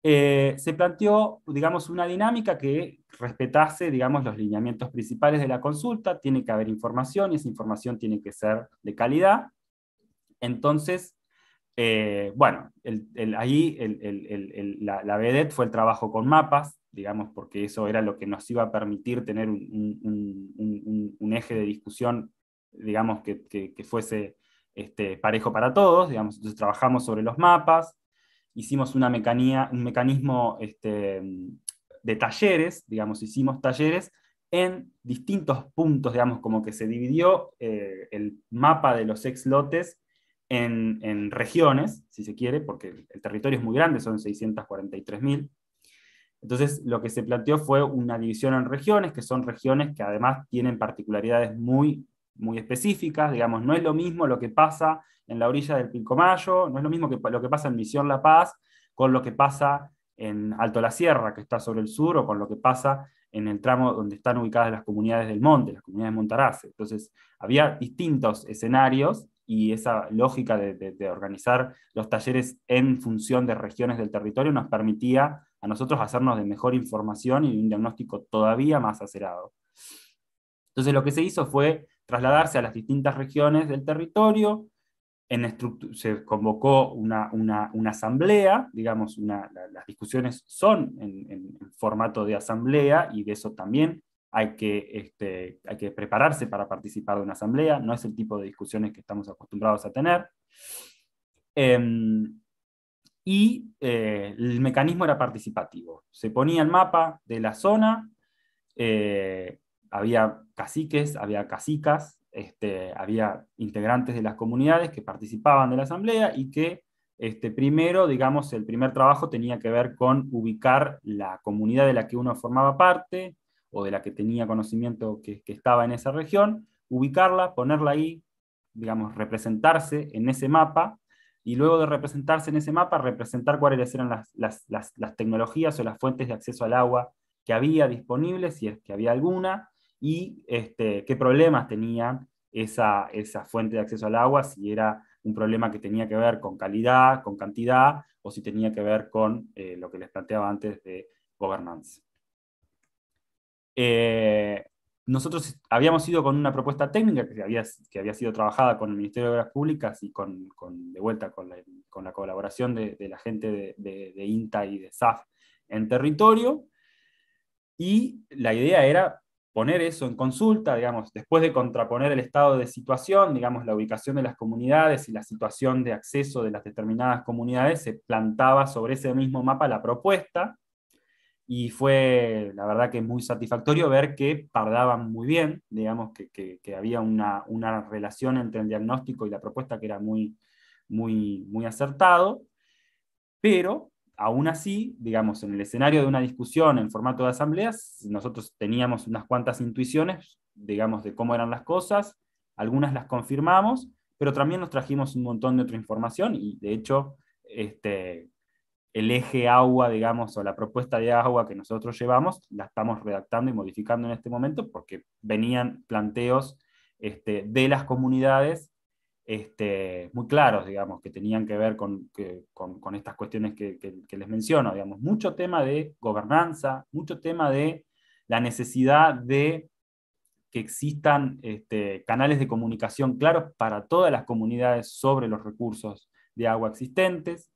E: Se planteó, digamos, una dinámica que respetase, digamos, los lineamientos principales de la consulta. Tiene que haber información y esa información tiene que ser de calidad. Entonces, bueno, ahí la vedette fue el trabajo con mapas, digamos, porque eso era lo que nos iba a permitir tener un eje de discusión, digamos, que fuese parejo para todos, digamos. Entonces trabajamos sobre los mapas, hicimos un mecanismo de talleres, digamos, hicimos talleres en distintos puntos, digamos, como que se dividió el mapa de los ex-lotes en regiones, si se quiere, porque el territorio es muy grande, son 643.000. Entonces, lo que se planteó fue una división en regiones, que son regiones que además tienen particularidades muy, muy específicas. Digamos, no es lo mismo lo que pasa en la orilla del Pilcomayo, no es lo mismo que lo que pasa en Misión La Paz, con lo que pasa en Alto La Sierra, que está sobre el sur, o con lo que pasa en el tramo donde están ubicadas las comunidades del monte, las comunidades de Montarace. Entonces, había distintos escenarios, y esa lógica de organizar los talleres en función de regiones del territorio nos permitía a nosotros hacernos de mejor información y un diagnóstico todavía más acerado. Entonces lo que se hizo fue trasladarse a las distintas regiones del territorio, se convocó una asamblea, digamos, las discusiones son en formato de asamblea, y de eso también hay que prepararse para participar de una asamblea, no es el tipo de discusiones que estamos acostumbrados a tener. Y el mecanismo era participativo. Se ponía el mapa de la zona, había caciques, había cacicas, había integrantes de las comunidades que participaban de la asamblea, y que primero, digamos, el primer trabajo tenía que ver con ubicar la comunidad de la que uno formaba parte, o de la que tenía conocimiento que estaba en esa región, ubicarla, ponerla ahí, digamos, representarse en ese mapa, y luego de representarse en ese mapa, representar cuáles eran las tecnologías o las fuentes de acceso al agua que había disponibles, si es que había alguna, y qué problemas tenía esa fuente de acceso al agua, si era un problema que tenía que ver con calidad, con cantidad, o si tenía que ver con lo que les planteaba antes de gobernanza. nosotros habíamos ido con una propuesta técnica que había sido trabajada con el Ministerio de Obras Públicas y de vuelta con la colaboración de la gente de INTA y de SAF en territorio, y la idea era poner eso en consulta, digamos, después de contraponer el estado de situación, digamos, la ubicación de las comunidades y la situación de acceso de las determinadas comunidades, se plantaba sobre ese mismo mapa la propuesta, y fue, la verdad, que muy satisfactorio ver que pardaban muy bien, digamos, que había una relación entre el diagnóstico y la propuesta que era muy acertado, pero aún así, digamos, en el escenario de una discusión en formato de asambleas, nosotros teníamos unas cuantas intuiciones, digamos, de cómo eran las cosas, algunas las confirmamos, pero también nos trajimos un montón de otra información, y de hecho, el eje agua, digamos, o la propuesta de agua que nosotros llevamos, la estamos redactando y modificando en este momento, porque venían planteos de las comunidades muy claros, digamos, que tenían que ver con estas cuestiones que les menciono, digamos, mucho tema de gobernanza, mucho tema de la necesidad de que existan canales de comunicación claros para todas las comunidades sobre los recursos de agua existentes,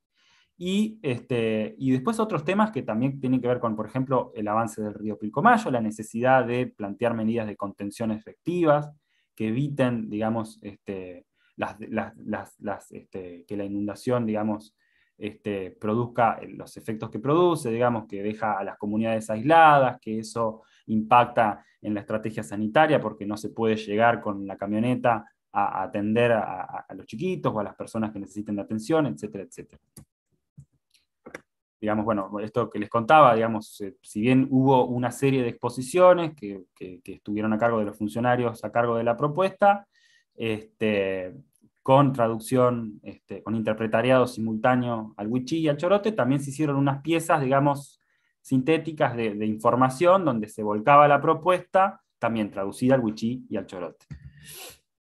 E: y después otros temas que también tienen que ver con, por ejemplo, el avance del río Pilcomayo, la necesidad de plantear medidas de contención efectivas que eviten, digamos, que la inundación, digamos, produzca los efectos que produce, digamos, que deja a las comunidades aisladas, que eso impacta en la estrategia sanitaria porque no se puede llegar con la camioneta a atender a los chiquitos o a las personas que necesiten de atención, etcétera, etcétera. Digamos, bueno, esto que les contaba, digamos, si bien hubo una serie de exposiciones que estuvieron a cargo de los funcionarios a cargo de la propuesta, con traducción, con interpretariado simultáneo al wichí y al chorote, también se hicieron unas piezas, digamos, sintéticas de información donde se volcaba la propuesta, también traducida al wichí y al chorote.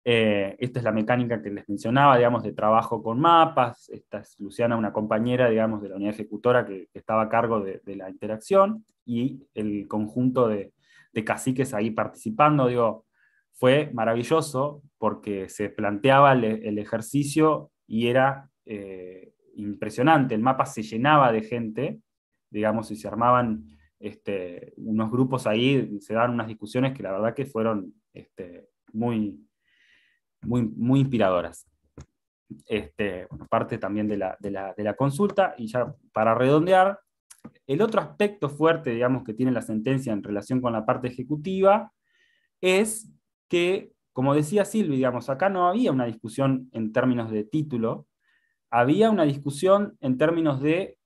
E: Esta es la mecánica que les mencionaba, digamos, de trabajo con mapas. Esta es Luciana, una compañera, digamos, de la unidad ejecutora que estaba a cargo de la interacción, y el conjunto de caciques ahí participando, digo, fue maravilloso porque se planteaba el ejercicio y era impresionante. El mapa se llenaba de gente, digamos, y se armaban unos grupos ahí, se daban unas discusiones que la verdad que fueron muy inspiradoras. Parte también de la consulta, y ya para redondear, el otro aspecto fuerte, digamos, que tiene la sentencia en relación con la parte ejecutiva es que, como decía Silvi, digamos, acá no había una discusión en términos de título, había una discusión en términos de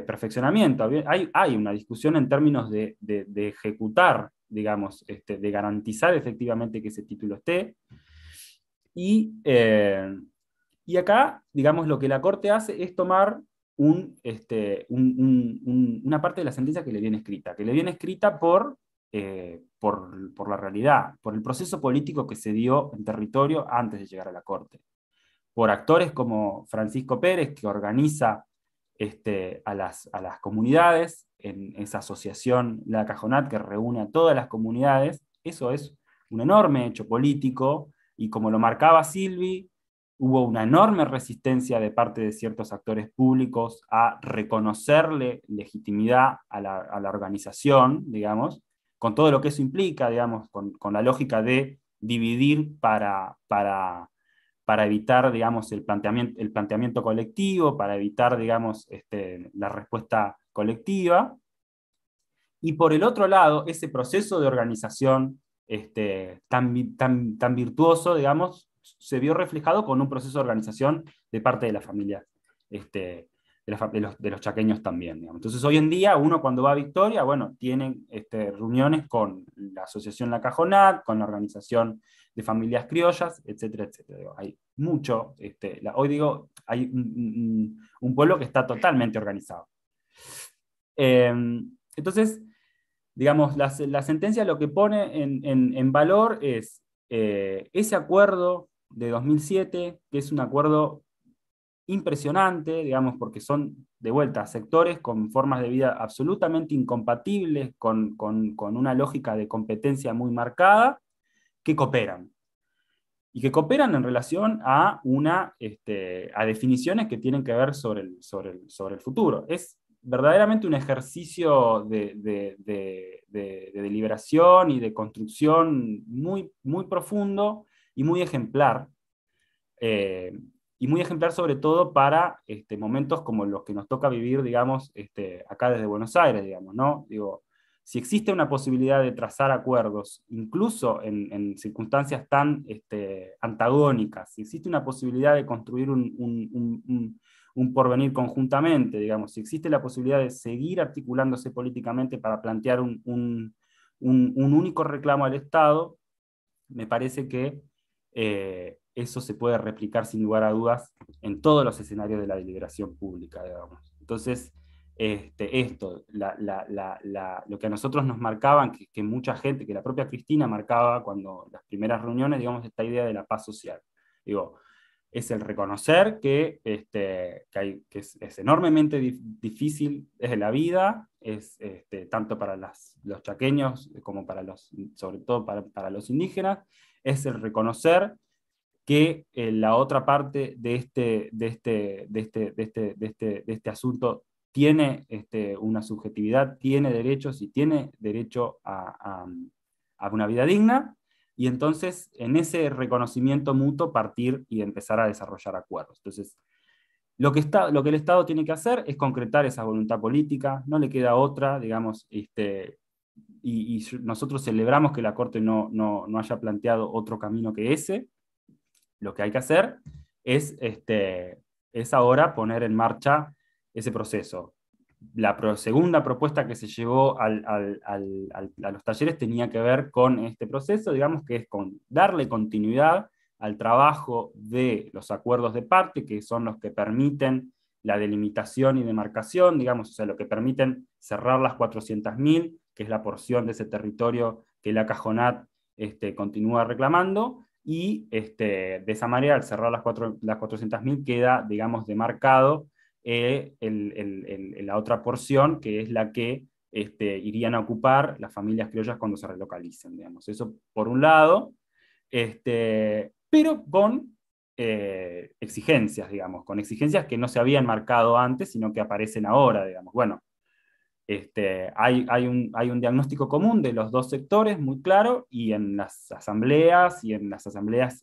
E: perfeccionamiento, hay una discusión en términos de ejecutar, digamos, de garantizar efectivamente que ese título esté. Y acá, digamos, lo que la Corte hace es tomar una parte de la sentencia que le viene escrita por la realidad, por el proceso político que se dio en territorio antes de llegar a la Corte, por actores como Francisco Pérez, que organiza a las comunidades en esa asociación La Cajonat, que reúne a todas las comunidades. Eso es un enorme hecho político, y como lo marcaba Silvi, hubo una enorme resistencia de parte de ciertos actores públicos a reconocerle legitimidad a la organización, digamos, con todo lo que eso implica, digamos, con la lógica de dividir para evitar, digamos, el planteamiento colectivo, para evitar, digamos, la respuesta colectiva. Y por el otro lado, ese proceso de organización tan virtuoso, digamos, se vio reflejado con un proceso de organización de parte de la familia, de los chaqueños también, digamos. Entonces hoy en día uno, cuando va a Victoria, bueno, tiene reuniones con la Asociación La Cajonat, con la Organización de Familias Criollas, etcétera, etcétera. Digo, hay mucho, hoy digo, hay un pueblo que está totalmente organizado. Entonces, digamos, la sentencia lo que pone en valor es ese acuerdo de 2007, que es un acuerdo impresionante, digamos, porque son, de vuelta, sectores con formas de vida absolutamente incompatibles, con una lógica de competencia muy marcada, que cooperan. Y que cooperan en relación a, a definiciones que tienen que ver sobre el futuro. Es verdaderamente un ejercicio de deliberación y de construcción muy, muy profundo y muy ejemplar. Y muy ejemplar sobre todo para momentos como los que nos toca vivir, digamos, acá desde Buenos Aires, digamos, ¿no? Digo, si existe una posibilidad de trazar acuerdos, incluso en circunstancias tan antagónicas, si existe una posibilidad de construir un porvenir conjuntamente, digamos, si existe la posibilidad de seguir articulándose políticamente para plantear un único reclamo al Estado, me parece que eso se puede replicar sin lugar a dudas en todos los escenarios de la deliberación pública, digamos. Entonces, lo que a nosotros nos marcaban, que mucha gente, que la propia Cristina marcaba cuando las primeras reuniones, digamos, esta idea de la paz social. Digo, es el reconocer que es enormemente difícil desde la vida, es tanto para los chaqueños como sobre todo para los indígenas, es el reconocer que la otra parte de este asunto tiene una subjetividad, tiene derechos y tiene derecho a una vida digna, y entonces en ese reconocimiento mutuo partir y empezar a desarrollar acuerdos. Entonces, lo que el Estado tiene que hacer es concretar esa voluntad política, no le queda otra, digamos, y nosotros celebramos que la Corte no haya planteado otro camino que ese. Lo que hay que hacer es ahora poner en marcha ese proceso. La segunda propuesta que se llevó a los talleres tenía que ver con este proceso, digamos, que es con darle continuidad al trabajo de los acuerdos de parte, que son los que permiten la delimitación y demarcación, digamos, o sea, lo que permiten cerrar las 400.000, que es la porción de ese territorio que la Cajonat continúa reclamando, y de esa manera, al cerrar las 400.000, queda, digamos, demarcado la otra porción, que es la que irían a ocupar las familias criollas cuando se relocalicen, digamos. Eso por un lado, pero con exigencias, digamos, con exigencias que no se habían marcado antes, sino que aparecen ahora, digamos. Bueno, hay un diagnóstico común de los dos sectores muy claro, y en las asambleas,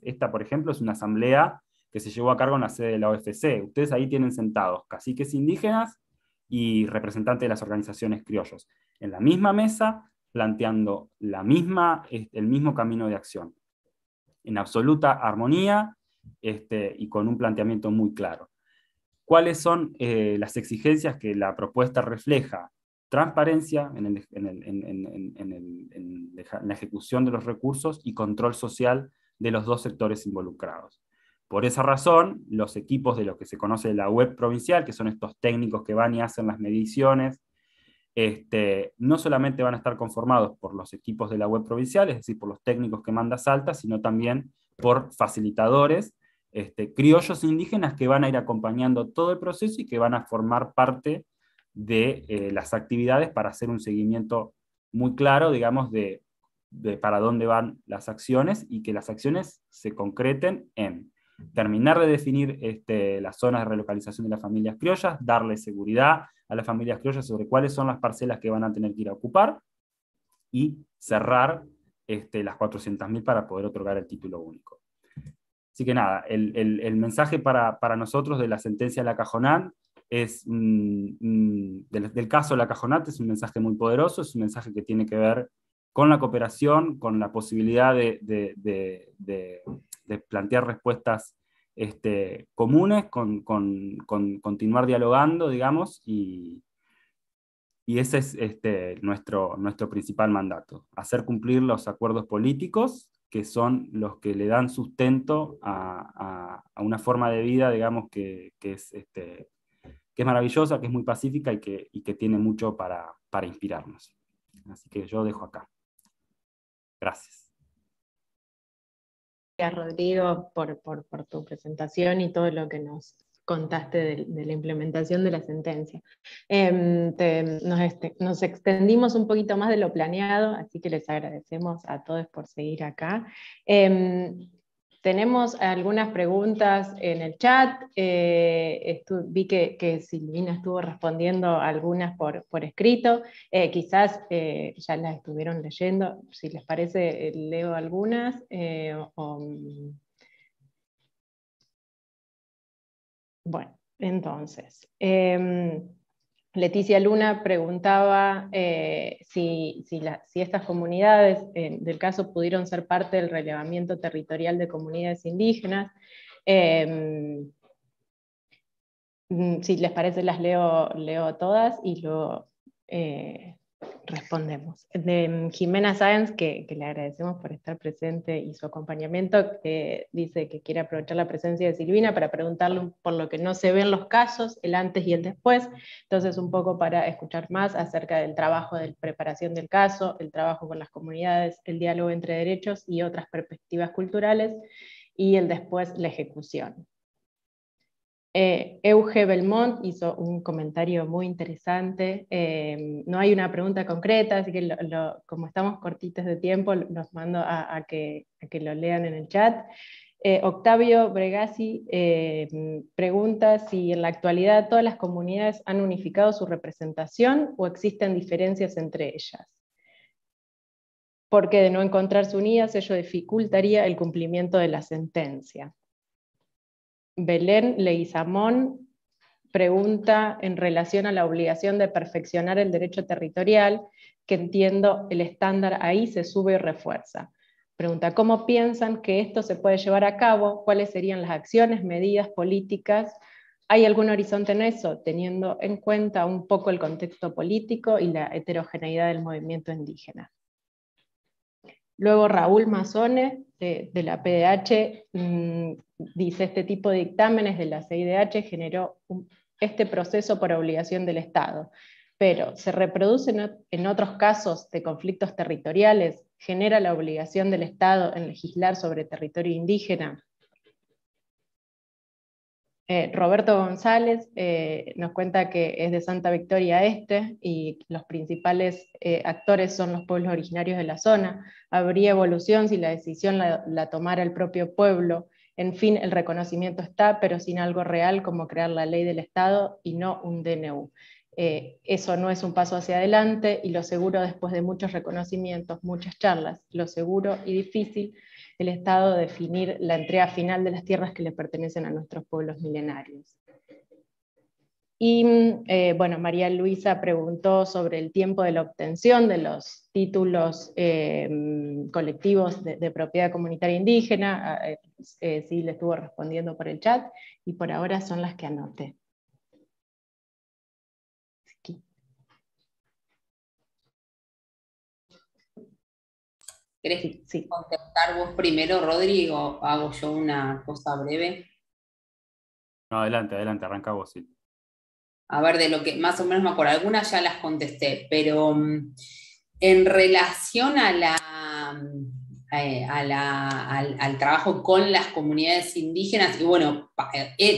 E: esta por ejemplo es una asamblea que se llevó a cargo en la sede de la OFC. Ustedes ahí tienen sentados caciques indígenas y representantes de las organizaciones criollos, en la misma mesa, planteando el mismo camino de acción, en absoluta armonía y con un planteamiento muy claro. ¿Cuáles son las exigencias que la propuesta refleja? Transparencia en la ejecución de los recursos y control social de los dos sectores involucrados. Por esa razón, los equipos de lo que se conoce la web provincial, que son estos técnicos que van y hacen las mediciones, no solamente van a estar conformados por los equipos de la web provincial, es decir, por los técnicos que manda Salta, sino también por facilitadores criollos indígenas que van a ir acompañando todo el proceso y que van a formar parte de las actividades para hacer un seguimiento muy claro, digamos, de para dónde van las acciones, y que las acciones se concreten en terminar de definir las zonas de relocalización de las familias criollas, darle seguridad a las familias criollas sobre cuáles son las parcelas que van a tener que ir a ocupar, y cerrar las 400.000 para poder otorgar el título único. Así que nada, el mensaje para nosotros de la sentencia de la Cajonat es, del caso de la Cajonat, es un mensaje muy poderoso, es un mensaje que tiene que ver con la cooperación, con la posibilidad de plantear respuestas comunes, con continuar dialogando, digamos, y ese es nuestro principal mandato: hacer cumplir los acuerdos políticos, que son los que le dan sustento a una forma de vida, digamos, que es maravillosa, que es muy pacífica y que tiene mucho para inspirarnos. Así que yo dejo acá. Gracias.
B: Gracias, Rodrigo, por tu presentación y todo lo que nos contaste de la implementación de la sentencia. Nos extendimos un poquito más de lo planeado, así que les agradecemos a todos por seguir acá. Tenemos algunas preguntas en el chat. Vi que Silvina estuvo respondiendo algunas por escrito. Quizás ya las estuvieron leyendo. Si les parece, leo algunas. Bueno, entonces, Leticia Luna preguntaba si estas comunidades del caso pudieron ser parte del relevamiento territorial de comunidades indígenas. Si les parece, las leo todas y luego respondemos. De Jimena Sáenz, que le agradecemos por estar presente y su acompañamiento, dice que quiere aprovechar la presencia de Silvina para preguntarle por lo que no se ven los casos, el antes y el después, entonces un poco para escuchar más acerca del trabajo de preparación del caso, el trabajo con las comunidades, el diálogo entre derechos y otras perspectivas culturales, y el después la ejecución. Euge Belmont hizo un comentario muy interesante. No hay una pregunta concreta, así que como estamos cortitos de tiempo, los mando a que lo lean en el chat. Octavio Bregasi pregunta si en la actualidad todas las comunidades han unificado su representación o existen diferencias entre ellas. Porque de no encontrarse unidas, ello dificultaría el cumplimiento de la sentencia. Belén Leguizamón pregunta en relación a la obligación de perfeccionar el derecho territorial, que entiendo el estándar ahí se sube y refuerza. Pregunta, ¿cómo piensan que esto se puede llevar a cabo? ¿Cuáles serían las acciones, medidas, políticas? ¿Hay algún horizonte en eso, teniendo en cuenta un poco el contexto político y la heterogeneidad del movimiento indígena? Luego Raúl Mazone, de la PDH, dice, este tipo de dictámenes de la CIDH generó este proceso por obligación del Estado, pero ¿se reproducen en otros casos de conflictos territoriales? ¿Genera la obligación del Estado en legislar sobre territorio indígena? Roberto González nos cuenta que es de Santa Victoria Este y los principales actores son los pueblos originarios de la zona. Habría evolución si la decisión la tomara el propio pueblo. En fin, el reconocimiento está, pero sin algo real como crear la ley del Estado y no un DNU. Eso no es un paso hacia adelante, y lo seguro, después de muchos reconocimientos, muchas charlas, lo seguro y difícil, el Estado definir la entrega final de las tierras que le pertenecen a nuestros pueblos milenarios. Y bueno, María Luisa preguntó sobre el tiempo de la obtención de los títulos colectivos de propiedad comunitaria indígena. Sí, le estuvo respondiendo por el chat, y por ahora son las que anoté.
C: ¿Querés contestar vos primero, Rodrigo? ¿Hago yo una cosa breve?
E: No, adelante, arranca vos, sí.
C: A ver, de lo que más o menos me acuerdo, algunas ya las contesté, pero en relación al trabajo con las comunidades indígenas, y bueno,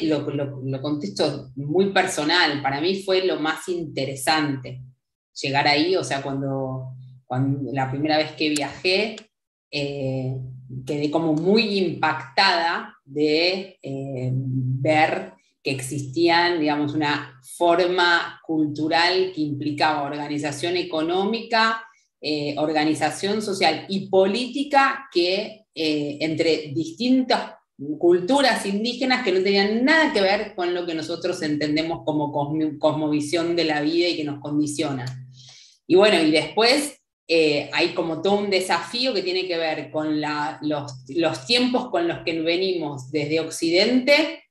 C: lo contesto muy personal, para mí fue lo más interesante llegar ahí, o sea, cuando la primera vez que viajé, quedé como muy impactada de ver que existían, digamos, una forma cultural que implicaba organización económica, organización social y política que entre distintas culturas indígenas que no tenían nada que ver con lo que nosotros entendemos como cosmovisión de la vida y que nos condiciona. Y bueno, y después hay como todo un desafío que tiene que ver con los tiempos con los que venimos desde Occidente,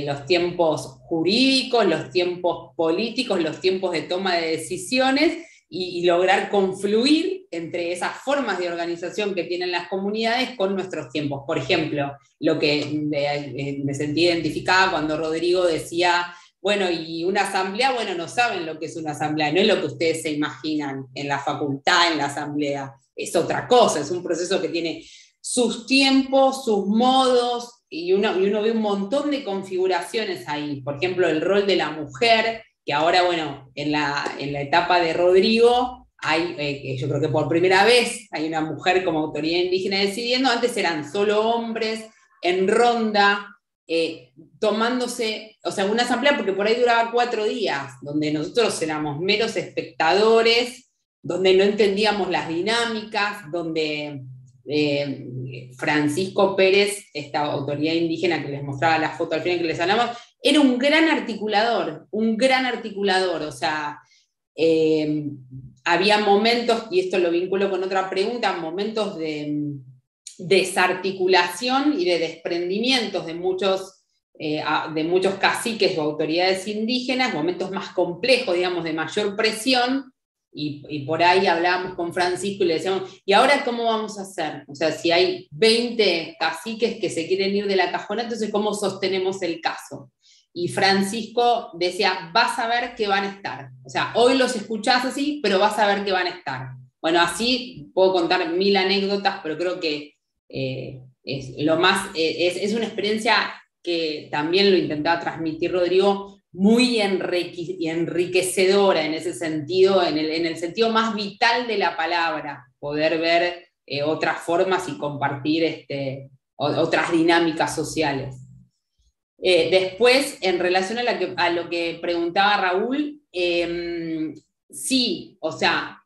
C: los tiempos jurídicos, los tiempos políticos, los tiempos de toma de decisiones, y lograr confluir entre esas formas de organización que tienen las comunidades con nuestros tiempos. Por ejemplo, lo que me sentí identificada cuando Rodrigo decía, bueno, y una asamblea, bueno, no saben lo que es una asamblea, no es lo que ustedes se imaginan en la facultad, en la asamblea, es otra cosa, es un proceso que tiene sus tiempos, sus modos, y uno ve un montón de configuraciones ahí. Por ejemplo, el rol de la mujer, que ahora, bueno, en la etapa de Rodrigo, hay, yo creo que por primera vez hay una mujer como autoridad indígena decidiendo. Antes eran solo hombres, en ronda, tomándose, o sea, una asamblea, porque por ahí duraba 4 días, donde nosotros éramos meros espectadores, donde no entendíamos las dinámicas, donde Francisco Pérez, esta autoridad indígena que les mostraba la foto al final que les hablamos, era un gran articulador, o sea, había momentos, y esto lo vinculo con otra pregunta, momentos de desarticulación y de desprendimientos de muchos caciques o autoridades indígenas, momentos más complejos, digamos, de mayor presión, y por ahí hablábamos con Francisco y le decíamos, ¿y ahora cómo vamos a hacer? O sea, si hay 20 caciques que se quieren ir de la Cajonat, entonces ¿cómo sostenemos el caso? Y Francisco decía, vas a ver que van a estar. O sea, hoy los escuchás así, pero vas a ver que van a estar. Bueno, así puedo contar 1000 anécdotas, pero creo que es una experiencia que también lo intentaba transmitir Rodrigo, muy enriquecedora en ese sentido, en el sentido más vital de la palabra, poder ver otras formas y compartir otras dinámicas sociales. Después, en relación a lo que preguntaba Raúl, sí, o sea,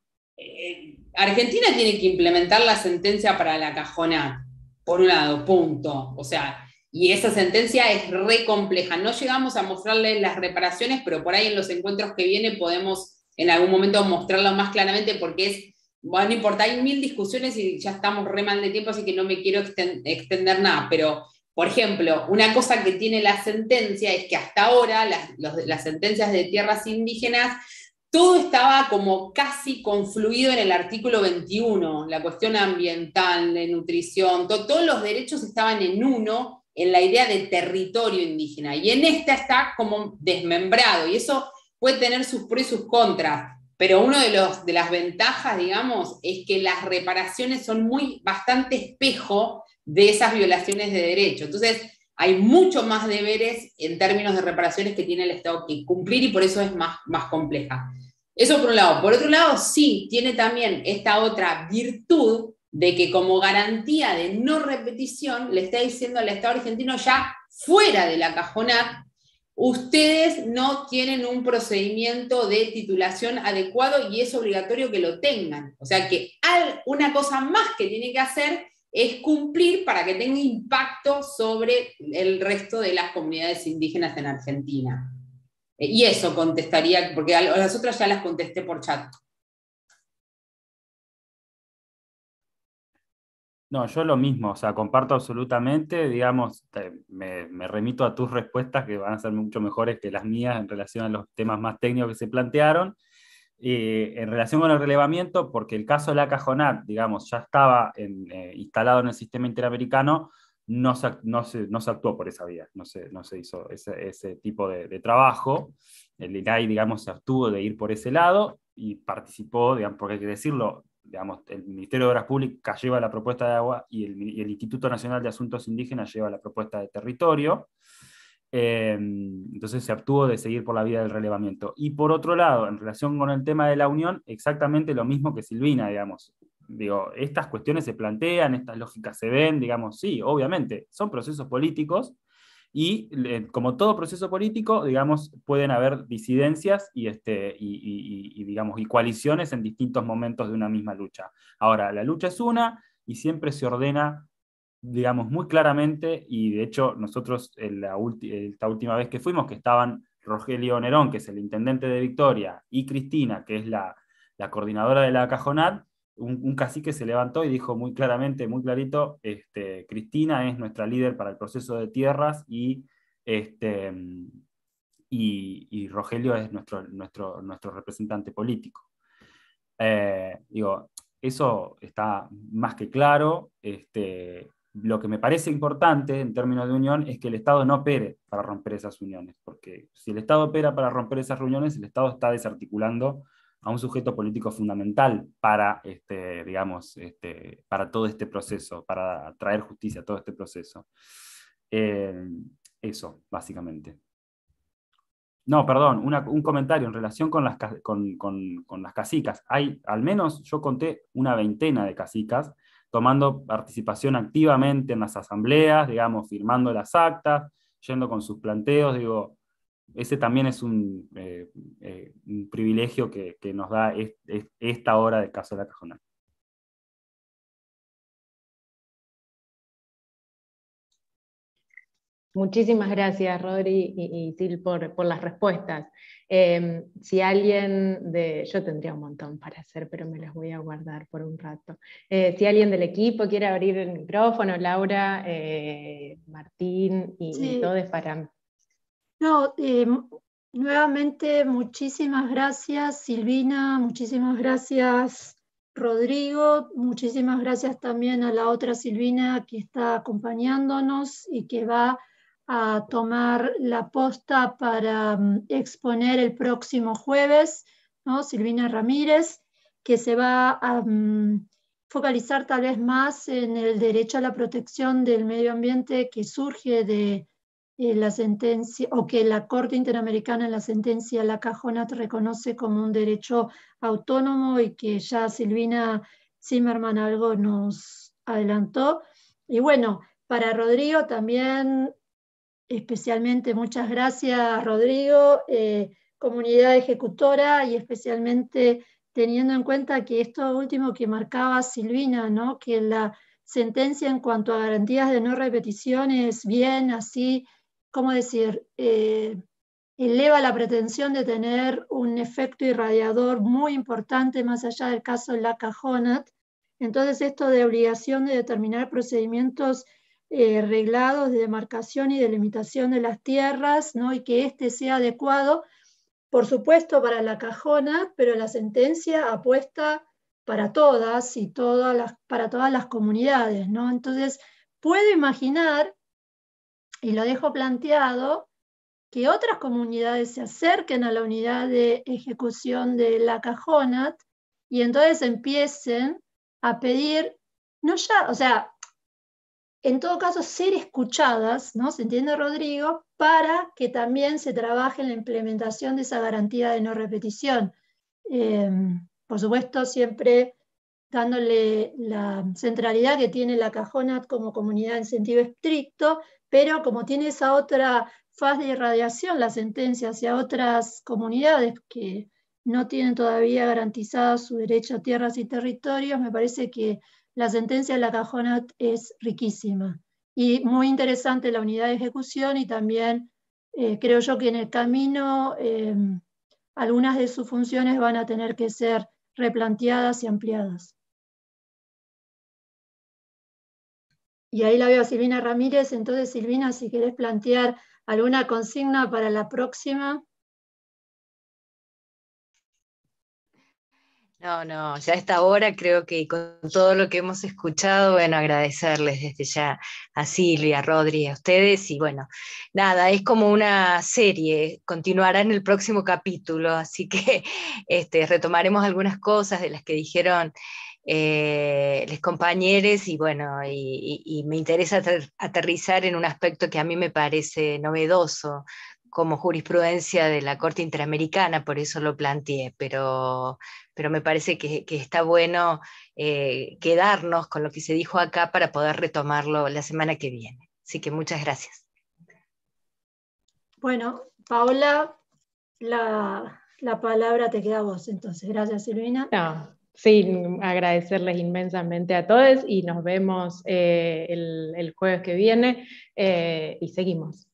C: Argentina tiene que implementar la sentencia para la Cajonat, por un lado, punto. O sea, y esa sentencia es re compleja. No llegamos a mostrarles las reparaciones, pero por ahí en los encuentros que vienen podemos en algún momento mostrarlo más claramente, porque bueno, no importa, hay 1000 discusiones y ya estamos re mal de tiempo, así que no me quiero extender nada, pero por ejemplo, una cosa que tiene la sentencia es que hasta ahora las sentencias de tierras indígenas, todo estaba como casi confluido en el artículo 21, la cuestión ambiental, de nutrición, todos los derechos estaban en uno, en la idea de territorio indígena, y en esta está como desmembrado, y eso puede tener sus pros y sus contras, pero una de las ventajas, digamos, es que las reparaciones son bastante espejo de esas violaciones de derecho. Entonces, hay mucho más deberes en términos de reparaciones que tiene el Estado que cumplir, y por eso es más compleja. Eso por un lado. Por otro lado, sí, tiene también esta otra virtud de que como garantía de no repetición, le está diciendo al Estado argentino ya fuera de la Cajonat, ustedes no tienen un procedimiento de titulación adecuado y es obligatorio que lo tengan. O sea que una cosa más que tiene que hacer es cumplir para que tenga impacto sobre el resto de las comunidades indígenas en Argentina. Y eso contestaría, porque a las otras ya las contesté por chat.
E: No, yo lo mismo, o sea, comparto absolutamente, digamos, me remito a tus respuestas que van a ser mucho mejores que las mías en relación a los temas más técnicos que se plantearon. En relación con el relevamiento, porque el caso de la Cajonat, digamos, ya estaba instalado en el sistema interamericano, no se actuó por esa vía, no se hizo ese tipo de trabajo. El INAI, digamos, se abstuvo de ir por ese lado y participó, digamos, porque hay que decirlo, digamos, el Ministerio de Obras Públicas lleva la propuesta de agua y el Instituto Nacional de Asuntos Indígenas lleva la propuesta de territorio. Entonces se abstuvo de seguir por la vía del relevamiento. Y por otro lado, en relación con el tema de la unión, exactamente lo mismo que Silvina, digamos. Digo, estas cuestiones se plantean, estas lógicas se ven, digamos, sí, obviamente, son procesos políticos, y como todo proceso político, digamos, pueden haber disidencias digamos, y coaliciones en distintos momentos de una misma lucha. Ahora, la lucha es una, y siempre se ordena, digamos, muy claramente, y de hecho nosotros esta última vez que fuimos, que estaban Rogelio Nerón, que es el intendente de Victoria, y Cristina, que es la coordinadora de la Cajonat, un cacique se levantó y dijo muy claramente, muy clarito, Cristina es nuestra líder para el proceso de tierras, y Rogelio es nuestro representante político. Digo, eso está más que claro. Lo que me parece importante en términos de unión es que el Estado no opere para romper esas uniones, porque si el Estado opera para romper esas reuniones, el Estado está desarticulando a un sujeto político fundamental para, digamos, para todo este proceso, para traer justicia a todo este proceso. Eso, básicamente. No, perdón, un comentario en relación con las cacicas. Hay, al menos yo conté una veintena de cacicas tomando participación activamente en las asambleas, digamos, firmando las actas, yendo con sus planteos, digo, ese también es un privilegio que nos da esta hora del caso de la Cajonal.
B: Muchísimas gracias, Rodri y Sil, por las respuestas. Si alguien yo tendría un montón para hacer, pero me las voy a guardar por un rato. Si alguien del equipo quiere abrir el micrófono, Laura, Martín y todos para...
A: No, nuevamente muchísimas gracias, Silvina, muchísimas gracias, Rodrigo, muchísimas gracias también a la otra Silvina que está acompañándonos y que va a tomar la posta para exponer el próximo jueves, ¿no? Silvina Ramírez, que se va a focalizar tal vez más en el derecho a la protección del medio ambiente que surge de la sentencia, o que la Corte Interamericana en la sentencia La Cajonat reconoce como un derecho autónomo y que ya Silvina Zimmerman algo nos adelantó. Y bueno, para Rodrigo también, especialmente muchas gracias, Rodrigo, comunidad ejecutora, y especialmente teniendo en cuenta que esto último que marcaba Silvina, ¿no? Que la sentencia en cuanto a garantías de no repetición es bien así, ¿cómo decir? Eleva la pretensión de tener un efecto irradiador muy importante más allá del caso de La Cajonat. Entonces esto de obligación de determinar procedimientos reglados de demarcación y delimitación de las tierras, ¿no? Y que este sea adecuado, por supuesto, para La Cajonat, pero la sentencia apuesta para todas y para todas las comunidades, ¿no? Entonces, puedo imaginar, y lo dejo planteado, que otras comunidades se acerquen a la unidad de ejecución de La Cajonat y entonces empiecen a pedir, no ya, o sea, en todo caso, ser escuchadas, ¿no? ¿Se entiende, Rodrigo? Para que también se trabaje en la implementación de esa garantía de no repetición. Por supuesto, siempre dándole la centralidad que tiene La Cajonat como comunidad en sentido estricto, pero como tiene esa otra faz de irradiación, la sentencia hacia otras comunidades que no tienen todavía garantizado su derecho a tierras y territorios, me parece que la sentencia de La Cajonat es riquísima y muy interesante la unidad de ejecución, y también creo yo que en el camino algunas de sus funciones van a tener que ser replanteadas y ampliadas. Y ahí la veo a Silvina Ramírez. Entonces, Silvina, si querés plantear alguna consigna para la próxima.
F: No, ya a esta hora creo que con todo lo que hemos escuchado, bueno, agradecerles desde ya a Silvia, a Rodri, a ustedes, y bueno, nada, es como una serie, continuará en el próximo capítulo, así que retomaremos algunas cosas de las que dijeron los compañeros, y bueno, y me interesa aterrizar en un aspecto que a mí me parece novedoso como jurisprudencia de la Corte Interamericana, por eso lo planteé, pero me parece que está bueno quedarnos con lo que se dijo acá para poder retomarlo la semana que viene. Así que muchas gracias.
A: Bueno, Paola, la palabra te queda a vos, entonces. Gracias, Silvina.
B: No, sí, agradecerles inmensamente a todos y nos vemos el jueves que viene y seguimos.